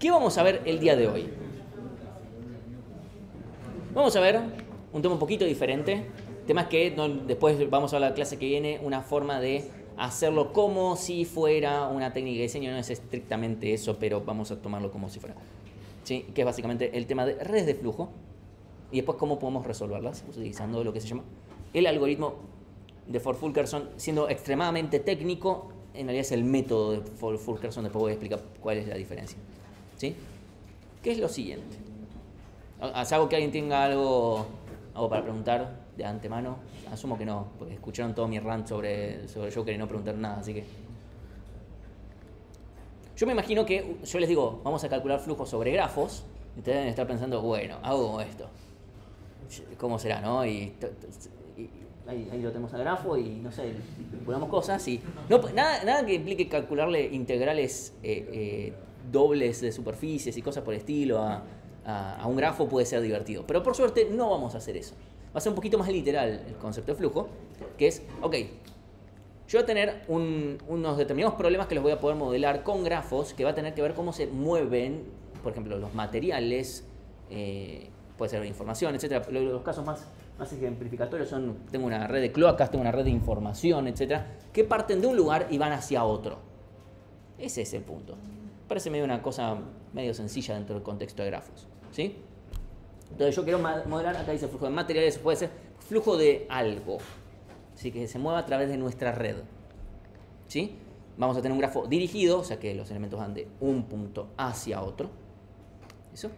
¿Qué vamos a ver el día de hoy? Vamos a ver un tema un poquito diferente. Temas que después vamos a ver la clase que viene, una forma de hacerlo como si fuera una técnica de diseño. No es estrictamente eso, pero vamos a tomarlo como si fuera. ¿Sí? Que es básicamente el tema de redes de flujo. Y después cómo podemos resolverlas utilizando lo que se llama el algoritmo de Ford-Fulkerson. Siendo extremadamente técnico, en realidad es el método de Ford-Fulkerson. Después voy a explicar cuál es la diferencia. ¿Sí? ¿Qué es lo siguiente? Salvo que alguien tenga algo para preguntar de antemano. Asumo que no, porque escucharon todo mi rant sobre Joker y no preguntar nada, así que... Yo me imagino que, yo les digo, vamos a calcular flujos sobre grafos, y ustedes deben estar pensando, bueno, hago esto. ¿Cómo será, no? Y ahí lo tenemos al grafo y, no sé, ponemos cosas y... No, nada que implique calcularle integrales dobles de superficies y cosas por el estilo a un grafo puede ser divertido. Pero por suerte no vamos a hacer eso. Va a ser un poquito más literal el concepto de flujo, que es, ok, yo voy a tener unos determinados problemas que los voy a poder modelar con grafos, que va a tener que ver cómo se mueven, por ejemplo, los materiales, puede ser información, etc. Los casos más ejemplificatorios son, tengo una red de cloacas, tengo una red de información, etc., que parten de un lugar y van hacia otro. Ese es el punto. Parece medio una cosa medio sencilla dentro del contexto de grafos, ¿sí? Entonces yo quiero modelar, acá dice flujo de materiales, puede ser flujo de algo, ¿sí? Que se mueva a través de nuestra red, ¿sí? Vamos a tener un grafo dirigido, o sea que los elementos van de un punto hacia otro, ¿eso?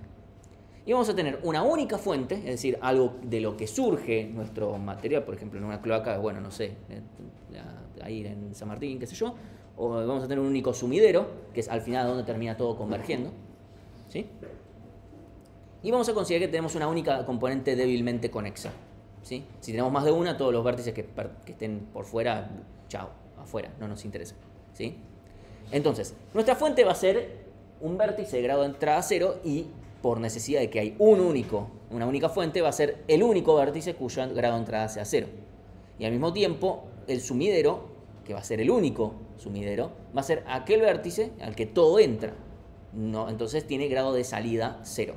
Y vamos a tener una única fuente, es decir, algo de lo que surge nuestro material, por ejemplo, en una cloaca, bueno, no sé, ahí en San Martín, qué sé yo, o vamos a tener un único sumidero, que es al final donde termina todo convergiendo, ¿sí? Y vamos a considerar que tenemos una única componente débilmente conexa, ¿sí? Si tenemos más de una, todos los vértices que estén por fuera, chao, afuera, no nos interesa, ¿sí? Entonces, nuestra fuente va a ser un vértice de grado de entrada 0 y por necesidad de que hay una única fuente, va a ser el único vértice cuyo grado de entrada sea 0. Y al mismo tiempo, el sumidero, que va a ser el único sumidero, va a ser aquel vértice al que todo entra. No, entonces tiene grado de salida 0.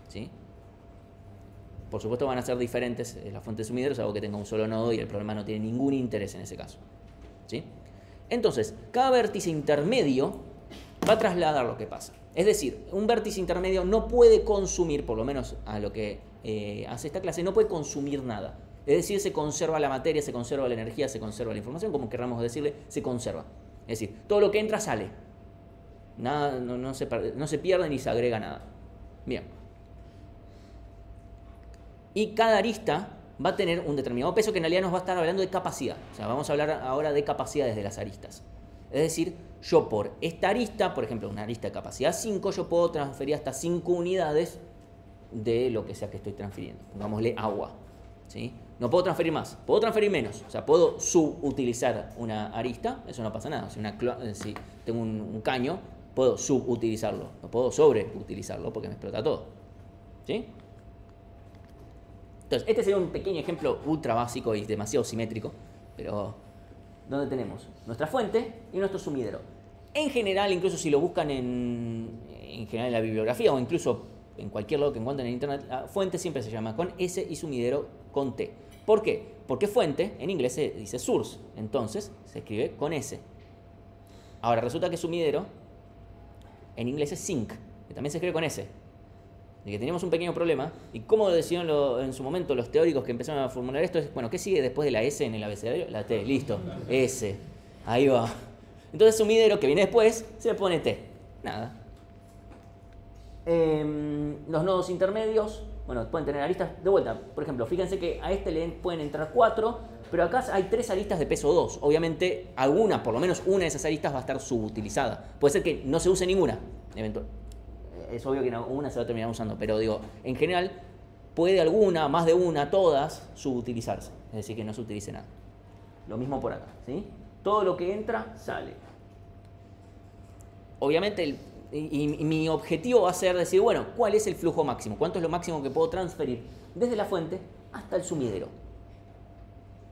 ¿Sí? Por supuesto van a ser diferentes las fuentes de sumideros, algo que tenga un solo nodo y el problema no tiene ningún interés en ese caso. ¿Sí? Entonces, cada vértice intermedio va a trasladar lo que pasa. Es decir, un vértice intermedio no puede consumir, por lo menos a lo que hace esta clase, no puede consumir nada. Es decir, se conserva la materia, se conserva la energía, se conserva la información, como querramos decirle, se conserva. Es decir, todo lo que entra sale. Nada, no se pierde ni se agrega nada. Bien. Y cada arista va a tener un determinado peso que en realidad nos va a estar hablando de capacidad. O sea, vamos a hablar ahora de capacidades de las aristas. Es decir, yo por esta arista, por ejemplo, una arista de capacidad 5, yo puedo transferir hasta 5 unidades de lo que sea que estoy transfiriendo. Pongámosle agua, ¿sí? No puedo transferir más, puedo transferir menos. O sea, puedo subutilizar una arista, eso no pasa nada. Si tengo un caño, puedo subutilizarlo. No puedo sobreutilizarlo porque me explota todo, ¿sí? Entonces, este sería un pequeño ejemplo ultra básico y demasiado simétrico, pero donde tenemos nuestra fuente y nuestro sumidero. En general, incluso si lo buscan en general en la bibliografía o incluso en cualquier lado que encuentren en internet, la fuente siempre se llama con S y sumidero con T. ¿Por qué? Porque fuente en inglés se dice source, entonces se escribe con S. Ahora resulta que sumidero en inglés es sink, que también se escribe con S. De que teníamos un pequeño problema, y como decidieron en su momento los teóricos que empezaron a formular esto, es, bueno, ¿qué sigue después de la S en el abecedario? La T, listo, S, ahí va. Entonces sumidero, que viene después, se le pone T, nada. Los nodos intermedios, bueno, pueden tener aristas de vuelta. Por ejemplo, fíjense que a este le pueden entrar 4, pero acá hay 3 aristas de peso 2. Obviamente, alguna, por lo menos una de esas aristas va a estar subutilizada. Puede ser que no se use ninguna, eventualmente. Es obvio que una se va a terminar usando, pero digo, en general, puede alguna, más de una, todas, subutilizarse. Es decir, que no se utilice nada. Lo mismo por acá, ¿sí? Todo lo que entra, sale. Obviamente, mi objetivo va a ser decir, bueno, ¿cuál es el flujo máximo? ¿Cuánto es lo máximo que puedo transferir desde la fuente hasta el sumidero?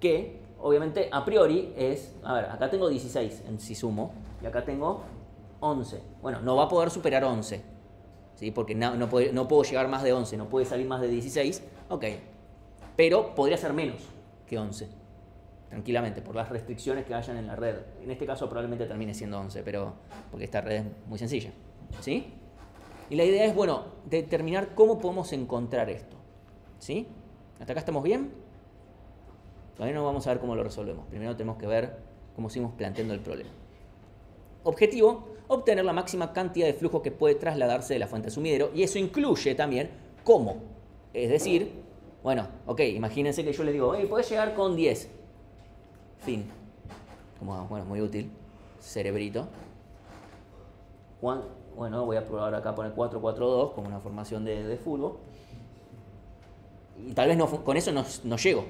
Que, obviamente, a priori es, a ver, acá tengo 16 en si sumo, y acá tengo 11. Bueno, no va a poder superar 11. ¿sí? Porque no puedo llegar más de 11, no puede salir más de 16, ok. Pero podría ser menos que 11, tranquilamente, por las restricciones que hayan en la red. En este caso probablemente termine siendo 11, pero porque esta red es muy sencilla, ¿sí? Y la idea es, bueno, determinar cómo podemos encontrar esto, ¿sí? ¿Hasta acá estamos bien? Todavía no vamos a ver cómo lo resolvemos. Primero tenemos que ver cómo seguimos planteando el problema. Objetivo, obtener la máxima cantidad de flujo que puede trasladarse de la fuente al sumidero, y eso incluye también cómo. Es decir, bueno, ok, imagínense que yo les digo, hey, podés llegar con 10. Fin. Como, bueno, muy útil. Cerebrito. Bueno, voy a probar acá poner 4-4-2 como una formación de fútbol. Y tal vez con eso no llego.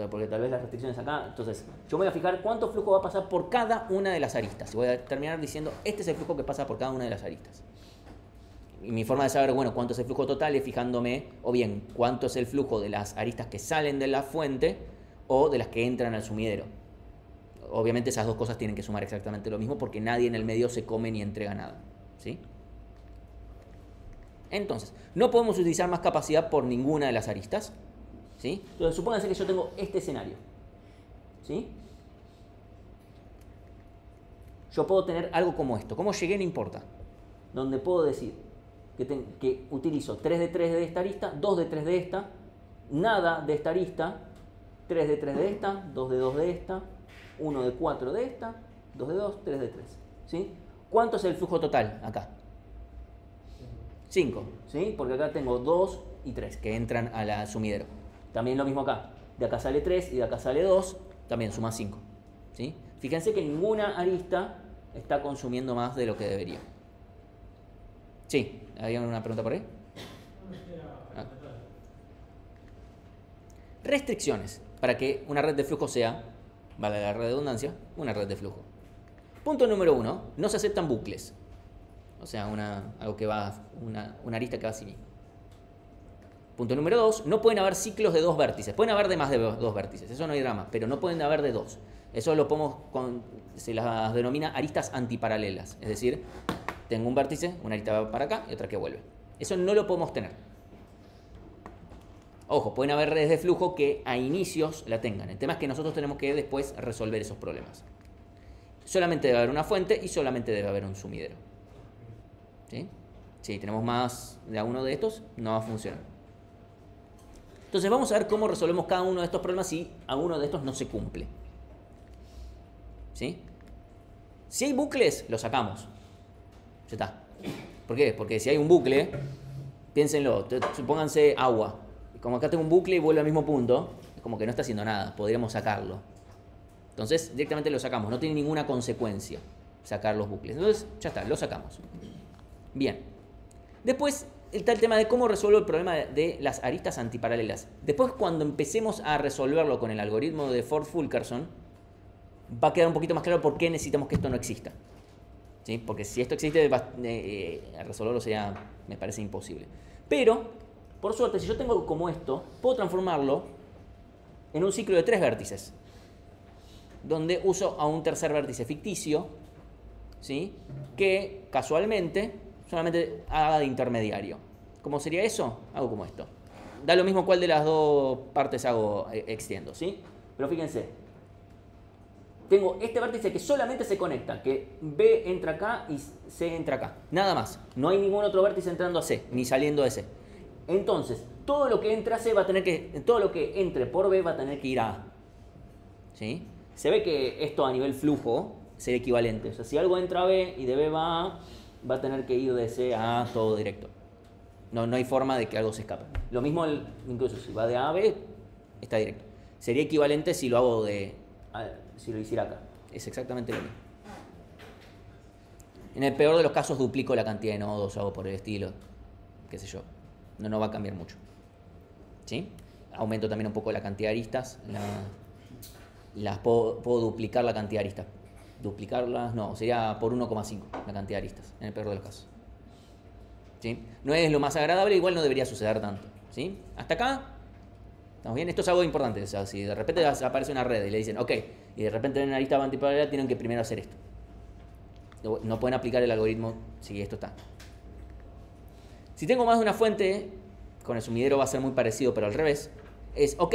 Porque tal vez las restricciones acá. Entonces, yo voy a fijar cuánto flujo va a pasar por cada una de las aristas. Y voy a terminar diciendo, este es el flujo que pasa por cada una de las aristas. Y mi forma de saber, bueno, cuánto es el flujo total es fijándome, o bien, cuánto es el flujo de las aristas que salen de la fuente o de las que entran al sumidero. Obviamente esas dos cosas tienen que sumar exactamente lo mismo porque nadie en el medio se come ni entrega nada, ¿sí? Entonces, no podemos utilizar más capacidad por ninguna de las aristas, ¿sí? Entonces, supónganse que yo tengo este escenario, ¿sí? Yo puedo tener algo como esto. ¿Cómo llegué? No importa. Donde puedo decir que utilizo 3 de 3 de esta arista, 2 de 3 de esta, nada de esta arista, 3 de 3 de esta, 2 de 2 de esta, 1 de 4 de esta, 2 de 2, 3 de 3. ¿Sí? ¿Cuánto es el flujo total acá? 5. ¿Sí? Porque acá tengo 2 y 3 que entran al sumidero. También lo mismo acá. De acá sale 3 y de acá sale 2, también suma 5. ¿Sí? Fíjense que ninguna arista está consumiendo más de lo que debería. Sí, ¿había una pregunta por ahí? Ah. Restricciones para que una red de flujo sea, vale la redundancia, una red de flujo. Punto número 1, no se aceptan bucles. O sea, una arista que va así mismo. Punto número 2, no pueden haber ciclos de 2 vértices. Pueden haber de más de 2 vértices, eso no hay drama, pero no pueden haber de 2. Eso se las denomina aristas antiparalelas. Es decir, tengo un vértice, una arista va para acá y otra que vuelve. Eso no lo podemos tener. Ojo, pueden haber redes de flujo que a inicios la tengan. El tema es que nosotros tenemos que después resolver esos problemas. Solamente debe haber una fuente y solamente debe haber un sumidero. ¿Sí? Si tenemos más de uno de estos, no va a funcionar. Entonces vamos a ver cómo resolvemos cada uno de estos problemas si alguno de estos no se cumple. ¿Sí? Si hay bucles, los sacamos. Ya está. ¿Por qué? Porque si hay un bucle, piénsenlo, supónganse agua. Como acá tengo un bucle y vuelve al mismo punto, como que no está haciendo nada, podríamos sacarlo. Entonces directamente lo sacamos, no tiene ninguna consecuencia sacar los bucles. Entonces ya está, lo sacamos. Bien. Después está el tema de cómo resuelvo el problema de las aristas antiparalelas. Después cuando empecemos a resolverlo con el algoritmo de Ford-Fulkerson, va a quedar un poquito más claro por qué necesitamos que esto no exista. ¿Sí? Porque si esto existe, resolverlo sería, me parece imposible. Pero, por suerte, si yo tengo algo como esto, puedo transformarlo en un ciclo de 3 vértices, donde uso a un tercer vértice ficticio, ¿sí? Que casualmente solamente haga de intermediario. ¿Cómo sería eso? Hago como esto. Da lo mismo cuál de las dos partes extiendo, ¿sí? Pero fíjense, tengo este vértice que solamente se conecta, que B entra acá y C entra acá. Nada más. No hay ningún otro vértice entrando a C, ni saliendo de C. Entonces, todo lo que entre a C todo lo que entre por B va a tener que ir a A. ¿Sí? Se ve que esto a nivel flujo sería equivalente. O sea, si algo entra a B y de B va a A, va a tener que ir de C a A todo directo. No hay forma de que algo se escape. Lo mismo, incluso si va de A a B, está directo. Sería equivalente si lo hago si lo hiciera acá. Es exactamente lo mismo. En el peor de los casos duplico la cantidad de nodos o algo por el estilo. Qué sé yo. No va a cambiar mucho. ¿Sí? Aumento también un poco la cantidad de aristas. Puedo duplicar la cantidad de aristas. Duplicarlas, no, sería por 1,5 la cantidad de aristas, en el peor de los casos. ¿Sí? No es lo más agradable, igual no debería suceder tanto. ¿Sí? Hasta acá, ¿estamos bien? Esto es algo importante. O sea, si de repente aparece una red y le dicen, ok, y de repente en una arista antiparalela, tienen que primero hacer esto. No pueden aplicar el algoritmo si esto está. Si tengo más de una fuente, con el sumidero va a ser muy parecido, pero al revés. Es, ok,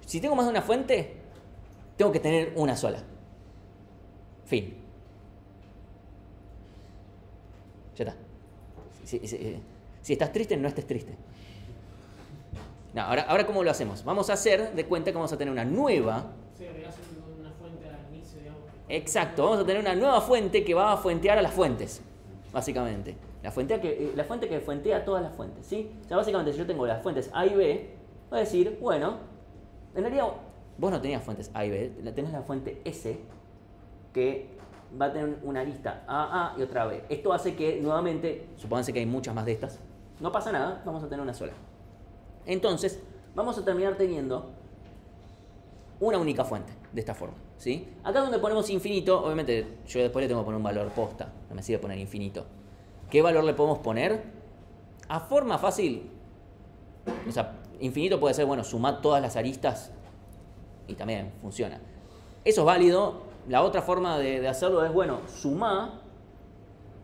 si tengo más de una fuente, tengo que tener una sola. Fin. Ya está. Si estás triste, no estés triste. No, ahora ¿cómo lo hacemos? Vamos a hacer de cuenta que vamos a tener una nueva... Sí, agregás una fuente al inicio, digamos. Exacto, vamos a tener una nueva fuente que va a fuentear a las fuentes, básicamente. La fuente que fuentea todas las fuentes, ¿sí? O sea, básicamente si yo tengo las fuentes A y B, voy a decir, bueno, en realidad vos no tenías fuentes A y B, tenés la fuente S, que va a tener una arista A y otra B. Esto hace que, nuevamente, supónganse que hay muchas más de estas, no pasa nada, vamos a tener una sola. Entonces, vamos a terminar teniendo una única fuente, de esta forma, ¿sí? Acá donde ponemos infinito, obviamente yo después le tengo que poner un valor posta, no me sirve poner infinito. ¿Qué valor le podemos poner? A forma fácil, o sea, infinito puede ser, bueno, sumar todas las aristas y también funciona. Eso es válido. La otra forma de hacerlo es, bueno, sumar,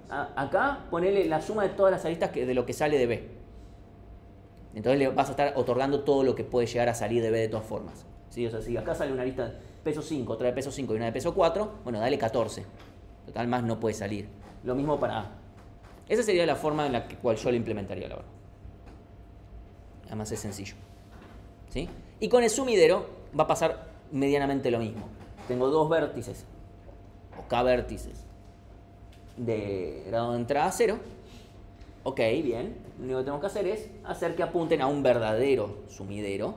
acá ponerle la suma de todas las aristas de lo que sale de B. Entonces le vas a estar otorgando todo lo que puede llegar a salir de B de todas formas. ¿Sí? O sea, si acá sale una lista de peso 5, otra de peso 5 y una de peso 4, bueno, dale 14. Total, más no puede salir. Lo mismo para A. Esa sería la forma en la cual yo lo implementaría, la verdad. Además es sencillo. ¿Sí? Y con el sumidero va a pasar medianamente lo mismo. Tengo dos vértices, o K vértices, de grado de entrada 0. Ok, bien. Lo único que tenemos que hacer es hacer que apunten a un verdadero sumidero.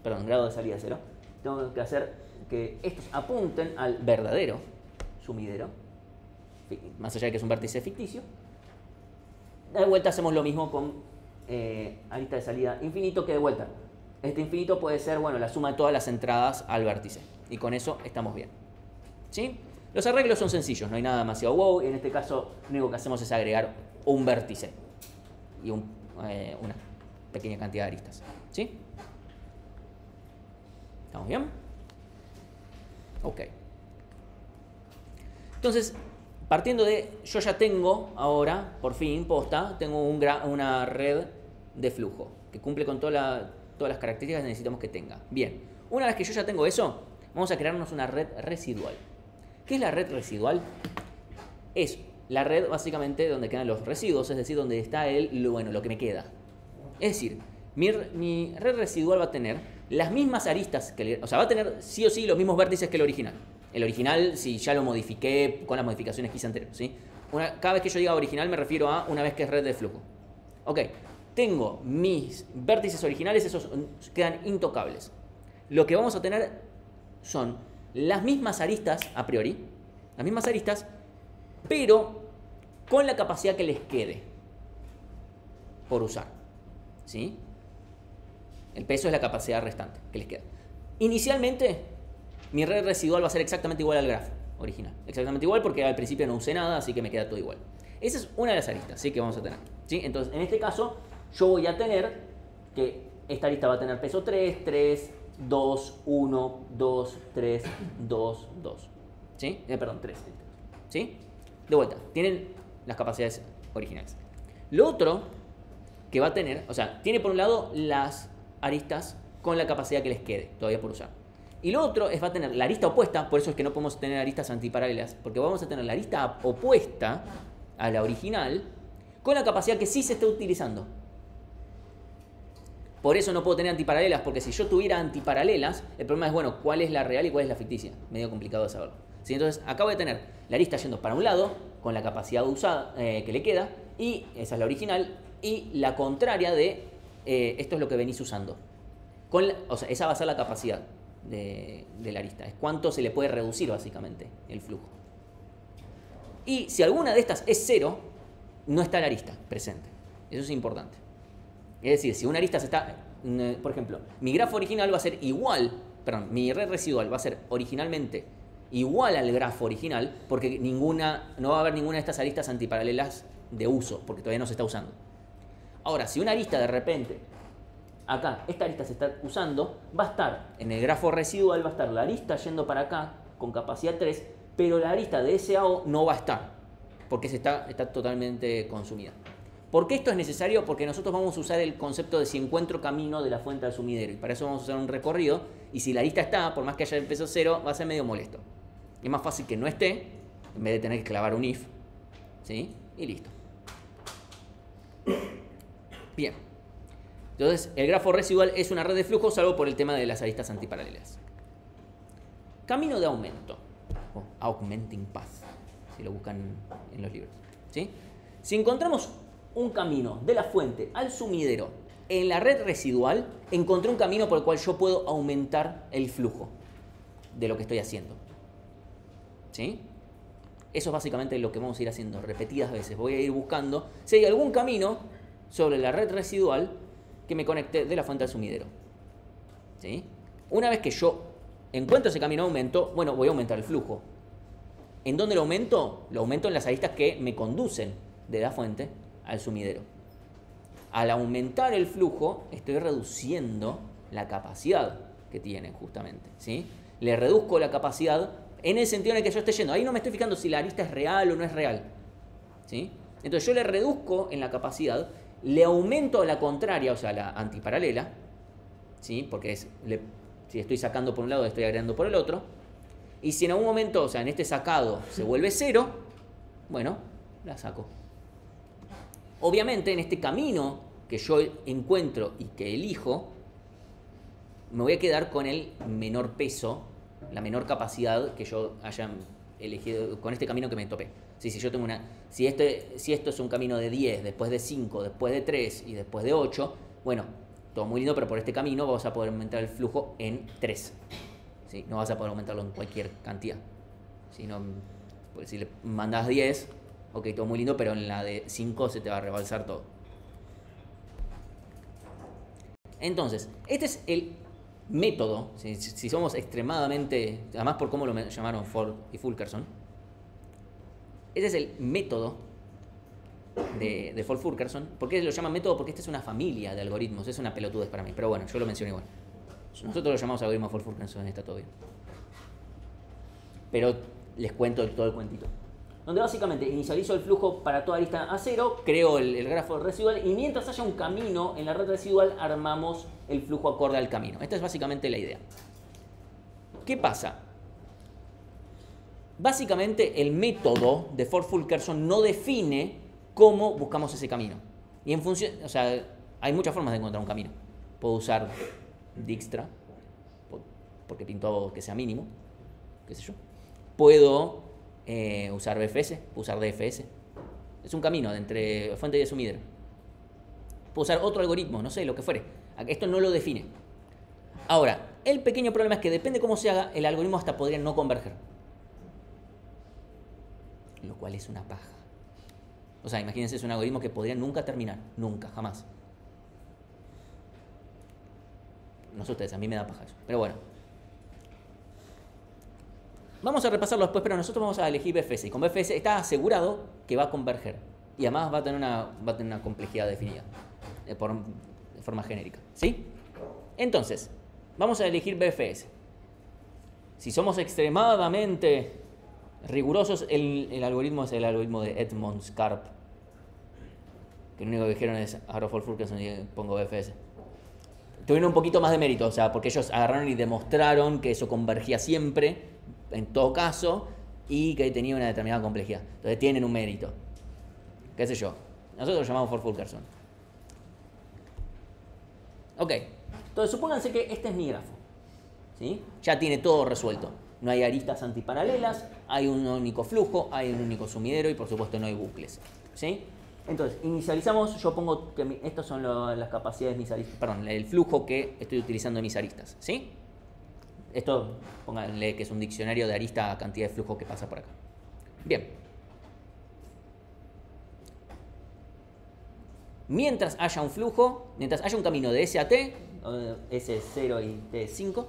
Perdón, grado de salida 0. Tengo que hacer que estos apunten al verdadero sumidero, más allá de que es un vértice ficticio. De vuelta hacemos lo mismo con arista de salida infinito, que de vuelta, este infinito puede ser, bueno, la suma de todas las entradas al vértice. Y con eso estamos bien. ¿Sí? Los arreglos son sencillos, no hay nada demasiado wow. En este caso, lo único que hacemos es agregar un vértice y una pequeña cantidad de aristas. ¿Sí? ¿Estamos bien? Ok. Entonces, partiendo de, yo ya tengo ahora, por fin, posta, tengo una red de flujo que cumple con todas las características que necesitamos que tenga. Bien, una vez que yo ya tengo eso, vamos a crearnos una red residual. ¿Qué es la red residual? Es la red básicamente donde quedan los residuos, es decir, donde está lo que me queda. Es decir, mi red residual va a tener las mismas aristas, o sea, va a tener sí o sí los mismos vértices que el original. El original, si ya lo modifiqué con las modificaciones que hice anterior, ¿sí? Cada vez que yo diga original me refiero a una vez que es red de flujo. Ok, tengo mis vértices originales, esos quedan intocables. Lo que vamos a tener son las mismas aristas a priori, las mismas aristas, pero con la capacidad que les quede por usar, ¿sí? El peso es la capacidad restante que les queda. Inicialmente, mi red residual va a ser exactamente igual al grafo original. Exactamente igual porque al principio no usé nada, así que me queda todo igual. Esa es una de las aristas, ¿sí? Que vamos a tener, ¿sí? Entonces, en este caso, yo voy a tener que esta arista va a tener peso 3, 3, 2, 1, 2, 3, 2, 2. ¿Sí? Perdón, 3. ¿Sí? De vuelta, tienen las capacidades originales. Lo otro que va a tener, o sea, tiene por un lado las aristas con la capacidad que les quede todavía por usar. Y lo otro es va a tener la arista opuesta, por eso es que no podemos tener aristas antiparalelas, porque vamos a tener la arista opuesta a la original con la capacidad que sí se está utilizando. Por eso no puedo tener antiparalelas, porque si yo tuviera antiparalelas, el problema es, bueno, ¿cuál es la real y cuál es la ficticia? Medio complicado de saberlo. ¿Sí? Entonces, acá voy a tener la arista yendo para un lado, con la capacidad usada que le queda, y esa es la original, y la contraria de esto es lo que venís usando. O sea, esa va a ser la capacidad de la arista. Es cuánto se le puede reducir, básicamente, el flujo. Y si alguna de estas es 0, no está la arista presente. Eso es importante. Es decir, si una arista se está... Por ejemplo, mi grafo original va a ser igual... Perdón, mi red residual va a ser originalmente igual al grafo original, porque no va a haber ninguna de estas aristas antiparalelas de uso, porque todavía no se está usando. Ahora, si una arista de repente... Acá, esta arista se está usando, va a estar, en el grafo residual va a estar la arista yendo para acá con capacidad 3, pero la arista de SAO no va a estar, porque está totalmente consumida. ¿Por qué esto es necesario? Porque nosotros vamos a usar el concepto de si encuentro camino de la fuente al sumidero. Y para eso vamos a usar un recorrido. Y si la arista está, por más que haya el peso 0, va a ser medio molesto. Es más fácil que no esté, en vez de tener que clavar un if. ¿Sí? Y listo. Bien. Entonces, el grafo residual es una red de flujo, salvo por el tema de las aristas antiparalelas. Camino de aumento. O augmenting path, si lo buscan en los libros. ¿Sí? Si encontramos un camino de la fuente al sumidero en la red residual, encontré un camino por el cual yo puedo aumentar el flujo de lo que estoy haciendo. ¿Sí? Eso es básicamente lo que vamos a ir haciendo repetidas veces. Voy a ir buscando si hay algún camino sobre la red residual que me conecte de la fuente al sumidero. ¿Sí? Una vez que yo encuentro ese camino de aumento, bueno, voy a aumentar el flujo. ¿En dónde lo aumento? Lo aumento en las aristas que me conducen de la fuente al sumidero. Al aumentar el flujo, estoy reduciendo la capacidad que tiene justamente. ¿Sí? Le reduzco la capacidad en el sentido en el que yo esté yendo. Ahí no me estoy fijando si la arista es real o no es real. ¿Sí? Entonces yo le reduzco en la capacidad, le aumento a la contraria, o sea, la antiparalela, ¿sí? Porque si estoy sacando por un lado, estoy agregando por el otro. Y si en algún momento, o sea, en este sacado se vuelve 0, bueno, la saco. Obviamente, en este camino que yo encuentro y que elijo, me voy a quedar con el menor peso, la menor capacidad que yo haya elegido con este camino que me topé. Si yo tengo si esto es un camino de 10, después de 5, después de 3 y después de 8, bueno, todo muy lindo, pero por este camino vas a poder aumentar el flujo en 3. ¿Sí? No vas a poder aumentarlo en cualquier cantidad. Si, no, pues si le mandas 10, ok, todo muy lindo, pero en la de 5 se te va a rebalsar todo. Entonces, este es el método, si somos extremadamente, además por cómo lo llamaron Ford y Fulkerson, este es el método de Ford-Fulkerson. ¿Por qué lo llaman método? Porque esta es una familia de algoritmos, es una pelotudez para mí, pero bueno, yo lo mencioné igual. Nosotros lo llamamos algoritmo Ford-Fulkerson, está todo bien. Pero les cuento todo el cuentito. Donde básicamente inicializo el flujo para toda arista a 0, creo el grafo residual y mientras haya un camino en la red residual armamos el flujo acorde al camino. Esta es básicamente la idea. ¿Qué pasa? Básicamente el método de Ford-Fulkerson no define cómo buscamos ese camino. Y en función, o sea, hay muchas formas de encontrar un camino. Puedo usar Dijkstra, porque pinto que sea mínimo, qué sé yo. Puedo usar BFS, puedo usar DFS. Es un camino entre fuente y sumidero. Puedo usar otro algoritmo, no sé, lo que fuere. Esto no lo define. Ahora, el pequeño problema es que depende cómo se haga, el algoritmo hasta podría no converger. Lo cual es una paja. O sea, imagínense, es un algoritmo que podría nunca terminar. Nunca, jamás. No sé ustedes, a mí me da paja eso. Pero bueno. Vamos a repasarlo después, pero nosotros vamos a elegir BFS. Y con BFS está asegurado que va a converger. Y además va a tener una complejidad definida. De forma genérica. ¿Sí? Entonces, vamos a elegir BFS. Si somos extremadamente rigurosos, el algoritmo es el algoritmo de Edmonds-Karp. Que lo único que dijeron es agarro Ford-Fulkerson y pongo BFS. Tuvieron un poquito más de mérito, o sea, porque ellos agarraron y demostraron que eso convergía siempre, en todo caso, y que tenía una determinada complejidad. Entonces tienen un mérito. ¿Qué sé yo? Nosotros lo llamamos Ford-Fulkerson. Ok, entonces supónganse que este es mi grafo. ¿Sí? Ya tiene todo resuelto. No hay aristas antiparalelas, hay un único flujo, hay un único sumidero y por supuesto no hay bucles. ¿Sí? Entonces, inicializamos, yo pongo que estas son las capacidades de mis aristas, perdón, el flujo que estoy utilizando en mis aristas. ¿Sí? Esto, pónganle que es un diccionario de arista a cantidad de flujo que pasa por acá. Bien. Mientras haya un flujo, mientras haya un camino de S a T, S0 y T5,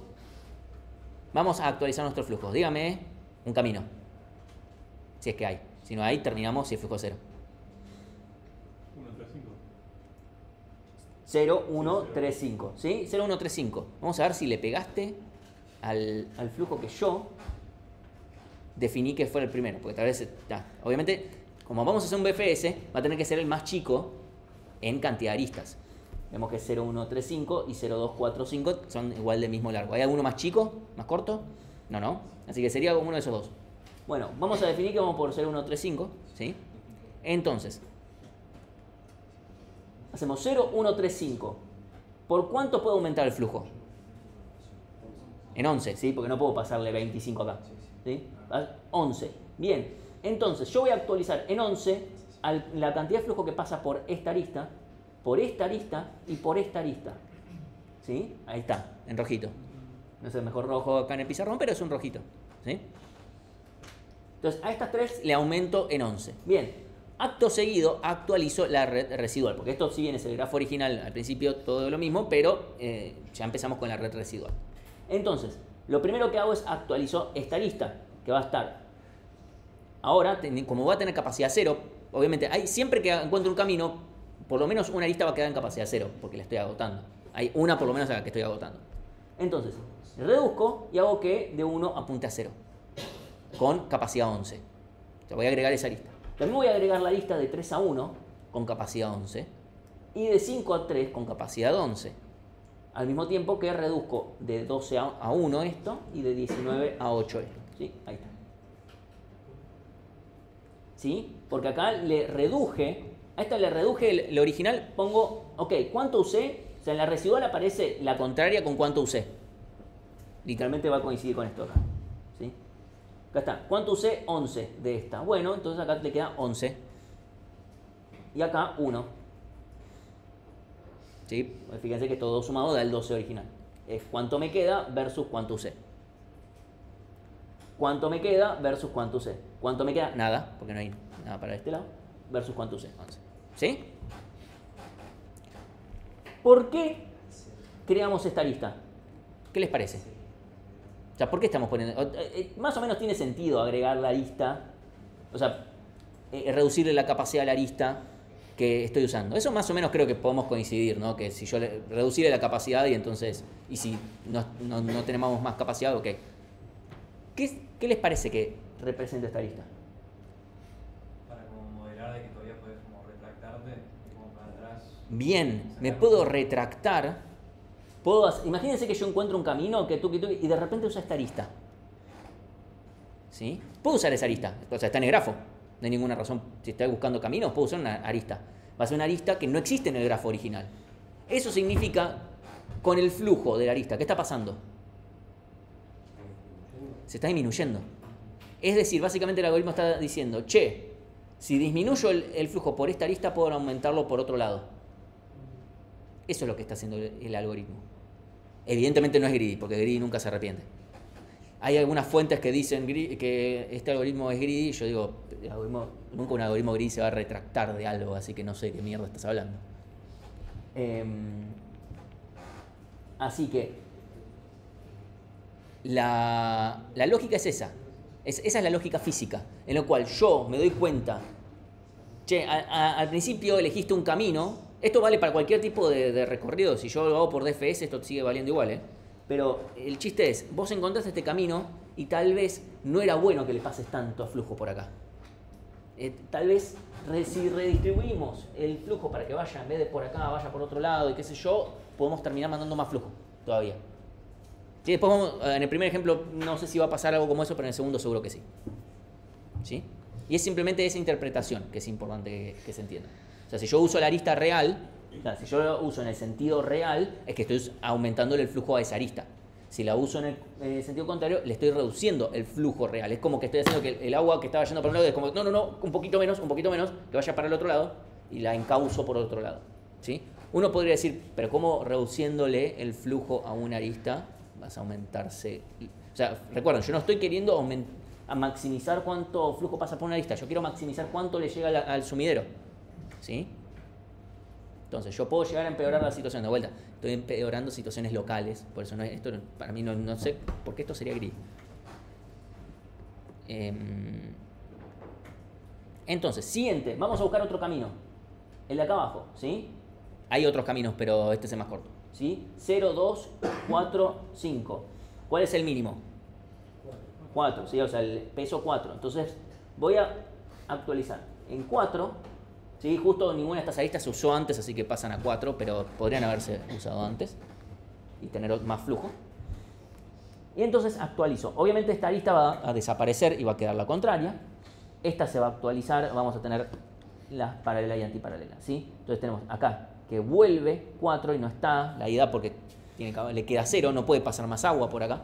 vamos a actualizar nuestro flujo. Dígame un camino, si es que hay. Si no hay, terminamos si el flujo es 0. 0, 1, 3, 5. ¿Sí? 0, 1, 3, 5. Vamos a ver si le pegaste al flujo que yo definí que fuera el primero. Porque tal vez, obviamente, como vamos a hacer un BFS, va a tener que ser el más chico en cantidad de aristas. Vemos que 0,135 y 0,245 son igual de mismo largo. ¿Hay alguno más chico, más corto? No, no. Así que sería uno de esos dos. Bueno, vamos a definir que vamos por 0,135, ¿sí? Entonces, hacemos 0,135. ¿Por cuánto puede aumentar el flujo? En 11, ¿sí? Porque no puedo pasarle 25 acá, ¿sí? 11. Bien, entonces yo voy a actualizar en 11 la cantidad de flujo que pasa por esta arista y por esta arista. ¿Sí? Ahí está, en rojito. No es el mejor rojo acá en el pizarrón, pero es un rojito. ¿Sí? Entonces, a estas tres le aumento en 11. Bien, acto seguido actualizo la red residual, porque esto si bien es el grafo original, al principio todo lo mismo, pero ya empezamos con la red residual. Entonces, lo primero que hago es actualizo esta lista, que va a estar, ahora, como va a tener capacidad 0, obviamente, siempre que encuentro un camino, por lo menos una lista va a quedar en capacidad 0, porque la estoy agotando. Hay una por lo menos a la que estoy agotando. Entonces, reduzco y hago que de 1 apunte a 0, con capacidad 11. O sea, voy a agregar esa lista. También voy a agregar la lista de 3 a 1, con capacidad 11, y de 5 a 3, con capacidad 11. Al mismo tiempo que reduzco de 12 a 1 esto, y de 19 a 8 esto. ¿Sí? Ahí está. ¿Sí? Porque acá le reduje, a esta le reduje el original, pongo, ok, ¿cuánto usé? O sea, en la residual aparece la contraria con cuánto usé. Literalmente va a coincidir con esto acá. ¿Sí? Acá está, ¿cuánto usé? 11 de esta. Bueno, entonces acá le queda 11. Y acá 1. ¿Sí? Fíjense que todo sumado da el 12 original. Es cuánto me queda versus cuánto usé. ¿Cuánto me queda versus cuánto usé? ¿Cuánto me queda? Nada, porque no hay nada para este lado. Versus cuánto usé. 11. ¿Sí? ¿Por qué creamos esta lista? ¿Qué les parece? O sea, ¿por qué estamos poniendo? Más o menos tiene sentido agregar la lista, o sea, reducirle la capacidad a la lista que estoy usando. Eso más o menos creo que podemos coincidir, ¿no? Que si yo reducirle la capacidad y entonces, y si no tenemos más capacidad, ok. ¿Qué les parece que representa esta lista? Para como modelar de que todavía puedes como retractarte y como para atrás. Bien, me puedo retractar. Imagínense que yo encuentro un camino que y de repente uso esta arista. ¿Sí? Puedo usar esa arista, o sea, está en el grafo. No hay ninguna razón, si estoy buscando caminos, puedo usar una arista. Va a ser una arista que no existe en el grafo original. Eso significa, con el flujo de la arista, ¿qué está pasando? Se está disminuyendo. Es decir, básicamente el algoritmo está diciendo, che, si disminuyo el flujo por esta arista, puedo aumentarlo por otro lado. Eso es lo que está haciendo el algoritmo. Evidentemente no es greedy, porque greedy nunca se arrepiente. Hay algunas fuentes que dicen que este algoritmo es greedy. Yo digo, nunca un algoritmo greedy se va a retractar de algo, así que no sé qué mierda estás hablando. Así que la lógica es esa. Esa es la lógica física, en la cual yo me doy cuenta, che, al principio elegiste un camino. Esto vale para cualquier tipo de recorrido. Si yo lo hago por DFS, esto sigue valiendo igual, ¿eh? Pero el chiste es, vos encontraste este camino y tal vez no era bueno que le pases tanto flujo por acá. Tal vez si redistribuimos el flujo para que vaya, en vez de por acá, vaya por otro lado y qué sé yo, podemos terminar mandando más flujo todavía. Sí, después en el primer ejemplo no sé si va a pasar algo como eso, pero en el segundo seguro que sí. ¿Sí? Y es simplemente esa interpretación que es importante que se entienda. O sea, si yo uso la arista real, o sea, si yo la uso en el sentido real, es que estoy aumentándole el flujo a esa arista. Si la uso en el sentido contrario, le estoy reduciendo el flujo real. Es como que estoy haciendo que el agua que estaba yendo para un lado es como, no, un poquito menos, que vaya para el otro lado, y la encauzo por otro lado. ¿Sí? Uno podría decir, pero ¿cómo reduciéndole el flujo a una arista vas a aumentarse? O sea, recuerden, yo no estoy queriendo maximizar cuánto flujo pasa por una arista, yo quiero maximizar cuánto le llega al sumidero. ¿Sí? Entonces, yo puedo llegar a empeorar la situación. De vuelta, estoy empeorando situaciones locales. Por eso esto para mí no sé por qué esto sería gris. Entonces, siguiente. Vamos a buscar otro camino. El de acá abajo. ¿Sí? Hay otros caminos, pero este es el más corto. ¿Sí? 0, 2, 4, 5. ¿Cuál es el mínimo? 4. ¿Sí? O sea, el peso 4. Entonces, voy a actualizar. En 4... ¿Sí? Justo ninguna de estas aristas se usó antes, así que pasan a 4, pero podrían haberse usado antes y tener más flujo. Y entonces actualizo. Obviamente esta arista va a desaparecer y va a quedar la contraria. Esta se va a actualizar, vamos a tener la paralela y antiparalela, ¿sí? Entonces tenemos acá que vuelve 4 y no está la ida porque le queda 0, no puede pasar más agua por acá.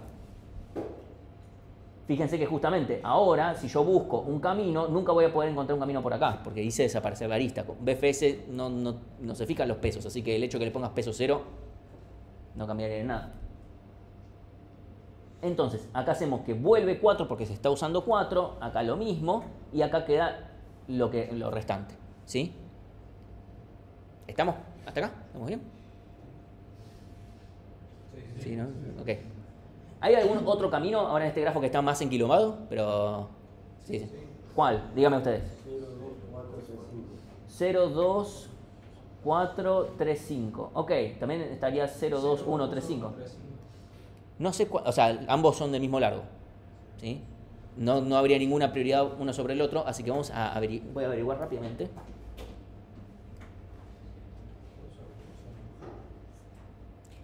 Fíjense que justamente ahora, si yo busco un camino, nunca voy a poder encontrar un camino por acá, porque hice desaparecer la arista. Con BFS no se fijan los pesos, así que el hecho de que le pongas peso 0 no cambiaría en nada. Entonces, acá hacemos que vuelve 4 porque se está usando 4, acá lo mismo, y acá queda lo restante, ¿sí? ¿Estamos hasta acá? ¿Estamos bien? Sí, ¿no? Ok. ¿Hay algún otro camino ahora en este grafo que está más enquilomado? Pero... sí. ¿Cuál? Díganme ustedes. 0, 2, 4, 3, 5. Ok, también estaría 0, 2, 1, 3, 5. No sé cuál, o sea, ambos son del mismo largo, ¿sí? No habría ninguna prioridad uno sobre el otro, así que voy a averiguar rápidamente.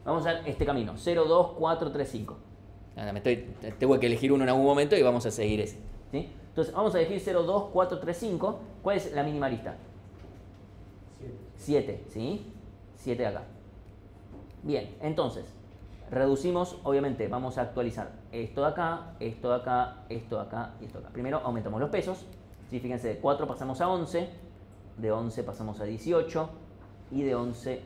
Vamos a ver este camino, 0, 2, 4, 3, 5. Tengo que elegir uno en algún momento y vamos a seguir ese, ¿sí? Entonces vamos a elegir 0, 2, 4, 3, 5. ¿Cuál es la mínima arista? 7, ¿sí? 7 acá. Bien, entonces, reducimos, obviamente, vamos a actualizar esto de acá, esto de acá, esto de acá y esto de acá. Primero aumentamos los pesos, ¿sí? Fíjense, de 4 pasamos a 11, de 11 pasamos a 18 y de 11,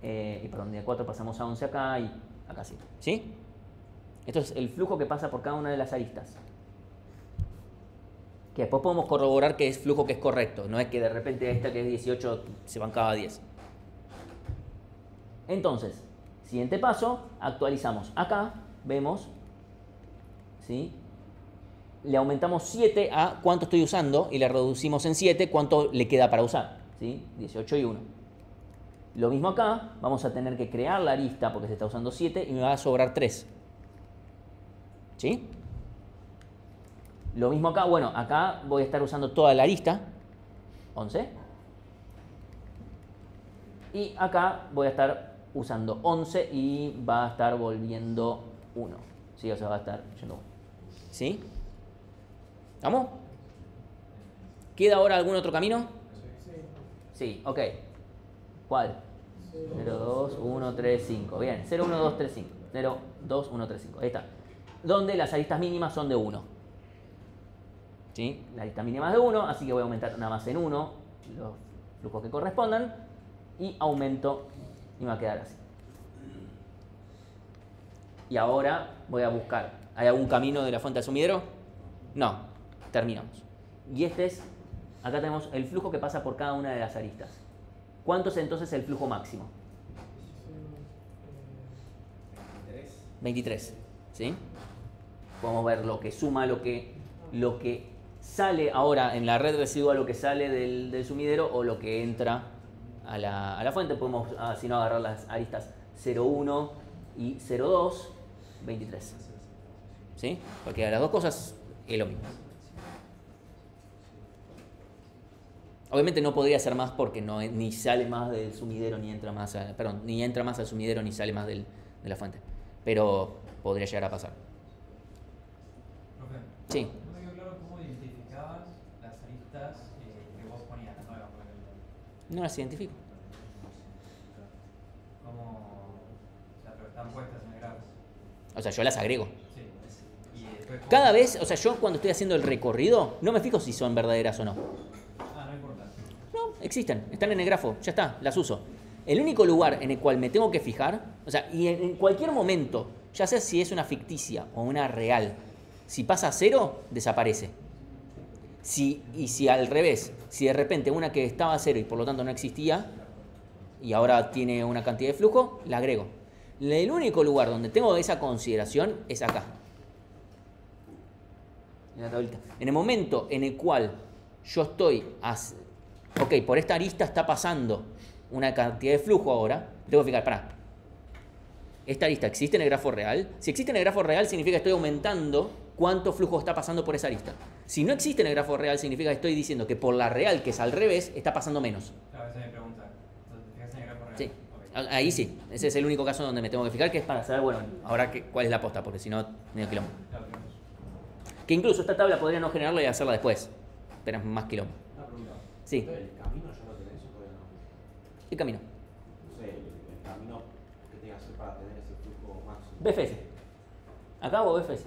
de 4 pasamos a 11 acá y acá sí, ¿sí? Esto es el flujo que pasa por cada una de las aristas. Que después podemos corroborar que es flujo que es correcto, no es que de repente esta que es 18 se bancaba a 10. Entonces, siguiente paso, actualizamos. Acá vemos, ¿sí? Le aumentamos 7 a cuánto estoy usando y le reducimos en 7 cuánto le queda para usar, ¿sí? 18 y 1. Lo mismo acá, vamos a tener que crear la arista porque se está usando 7 y me va a sobrar 3. ¿Sí? Lo mismo acá, bueno, acá voy a estar usando toda la arista, 11. Y acá voy a estar usando 11 y va a estar volviendo 1. ¿Sí? O sea, va a estar yendo 1. ¿Sí? ¿Vamos? ¿Queda ahora algún otro camino? Sí, ok. ¿Cuál? 0, 2, 1, 3, 5. Bien, 0, 1, 2, 3, 5. 0, 2, 1, 3, 5. Ahí está. Donde las aristas mínimas son de 1. ¿Sí? La arista mínima es de 1, así que voy a aumentar nada más en 1 los flujos que correspondan. Y aumento y me va a quedar así. Y ahora voy a buscar. ¿Hay algún camino de la fuente al sumidero? No. Terminamos. Y este es, acá tenemos el flujo que pasa por cada una de las aristas. ¿Cuánto es entonces el flujo máximo? 23. ¿Sí? Podemos ver lo que suma, lo que sale ahora en la red residual, lo que sale del sumidero o lo que entra a la fuente. Podemos, si no, agarrar las aristas 0,1 y 0,2, 23. ¿Sí? Porque las dos cosas es lo mismo. Obviamente no podría ser más porque ni sale más del sumidero ni entra más, ni entra más al sumidero ni sale más de la fuente. Pero podría llegar a pasar. Profe, Sí. no me quedó claro cómo identificabas las aristas que vos ponías, las nuevas, por ejemplo. No las identifico. ¿Cómo? O sea, pero están puestas en el grafo. O sea, yo las agrego. Sí. Y después, Cada vez, o sea, yo cuando estoy haciendo el recorrido, no me fijo si son verdaderas o no. no importa. No, existen, están en el grafo, ya está, las uso. El único lugar en el cual me tengo que fijar, o sea, y en cualquier momento, ya sea si es una ficticia o una real, si pasa a 0, desaparece. Y si al revés, si de repente una que estaba a 0 y por lo tanto no existía, y ahora tiene una cantidad de flujo, la agrego. El único lugar donde tengo esa consideración es acá. En la tablita. En el momento en el cual yo estoy, ok, por esta arista está pasando una cantidad de flujo ahora, tengo que fijar, ¿esta arista existe en el grafo real? Si existe en el grafo real significa que estoy aumentando cuánto flujo está pasando por esa arista. Si no existe en el grafo real, significa que estoy diciendo que por la real, que es al revés, está pasando menos. Claro, esa es mi pregunta. Entonces, ¿te fijas en el grafo real? Sí. Ok. Ahí sí. Ese es el único caso donde me tengo que fijar, que es para saber, bueno, ahora cuál es la posta, porque si no, medio quilombo. Claro, claro. Que incluso esta tabla podría no generarla y hacerla después, pero es más quilombo. Una pregunta. Sí. Entonces, ¿el camino ya lo tenés o todavía no? El camino. No sé, el camino que tengas que hacer para tener ese flujo máximo. BFS. Acá hago BFS.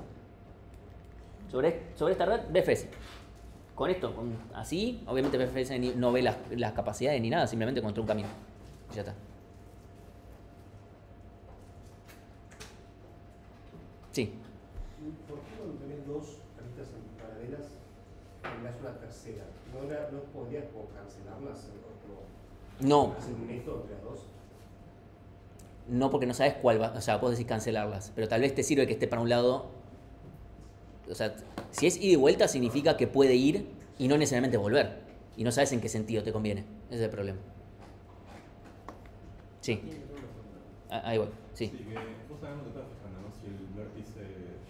Sobre esta red, BFS. Con esto, así, obviamente BFS no ve las capacidades ni nada, simplemente encontró un camino. Y ya está. Sí. ¿Por qué cuando tenés dos aristas paralelas tendrás una tercera? ¿No podrías como cancelarlas? No. ¿Hacer un neto entre las dos? No, porque no sabes cuál va. O sea, puedes decir cancelarlas. Pero tal vez te sirve que esté para un lado. O sea, si es ida y vuelta, significa que puede ir y no necesariamente volver. Y no sabes en qué sentido te conviene. Ese es el problema. Sí. Ahí voy. Sí. Sí, que justamente te estás fijando, ¿no? Si el vértice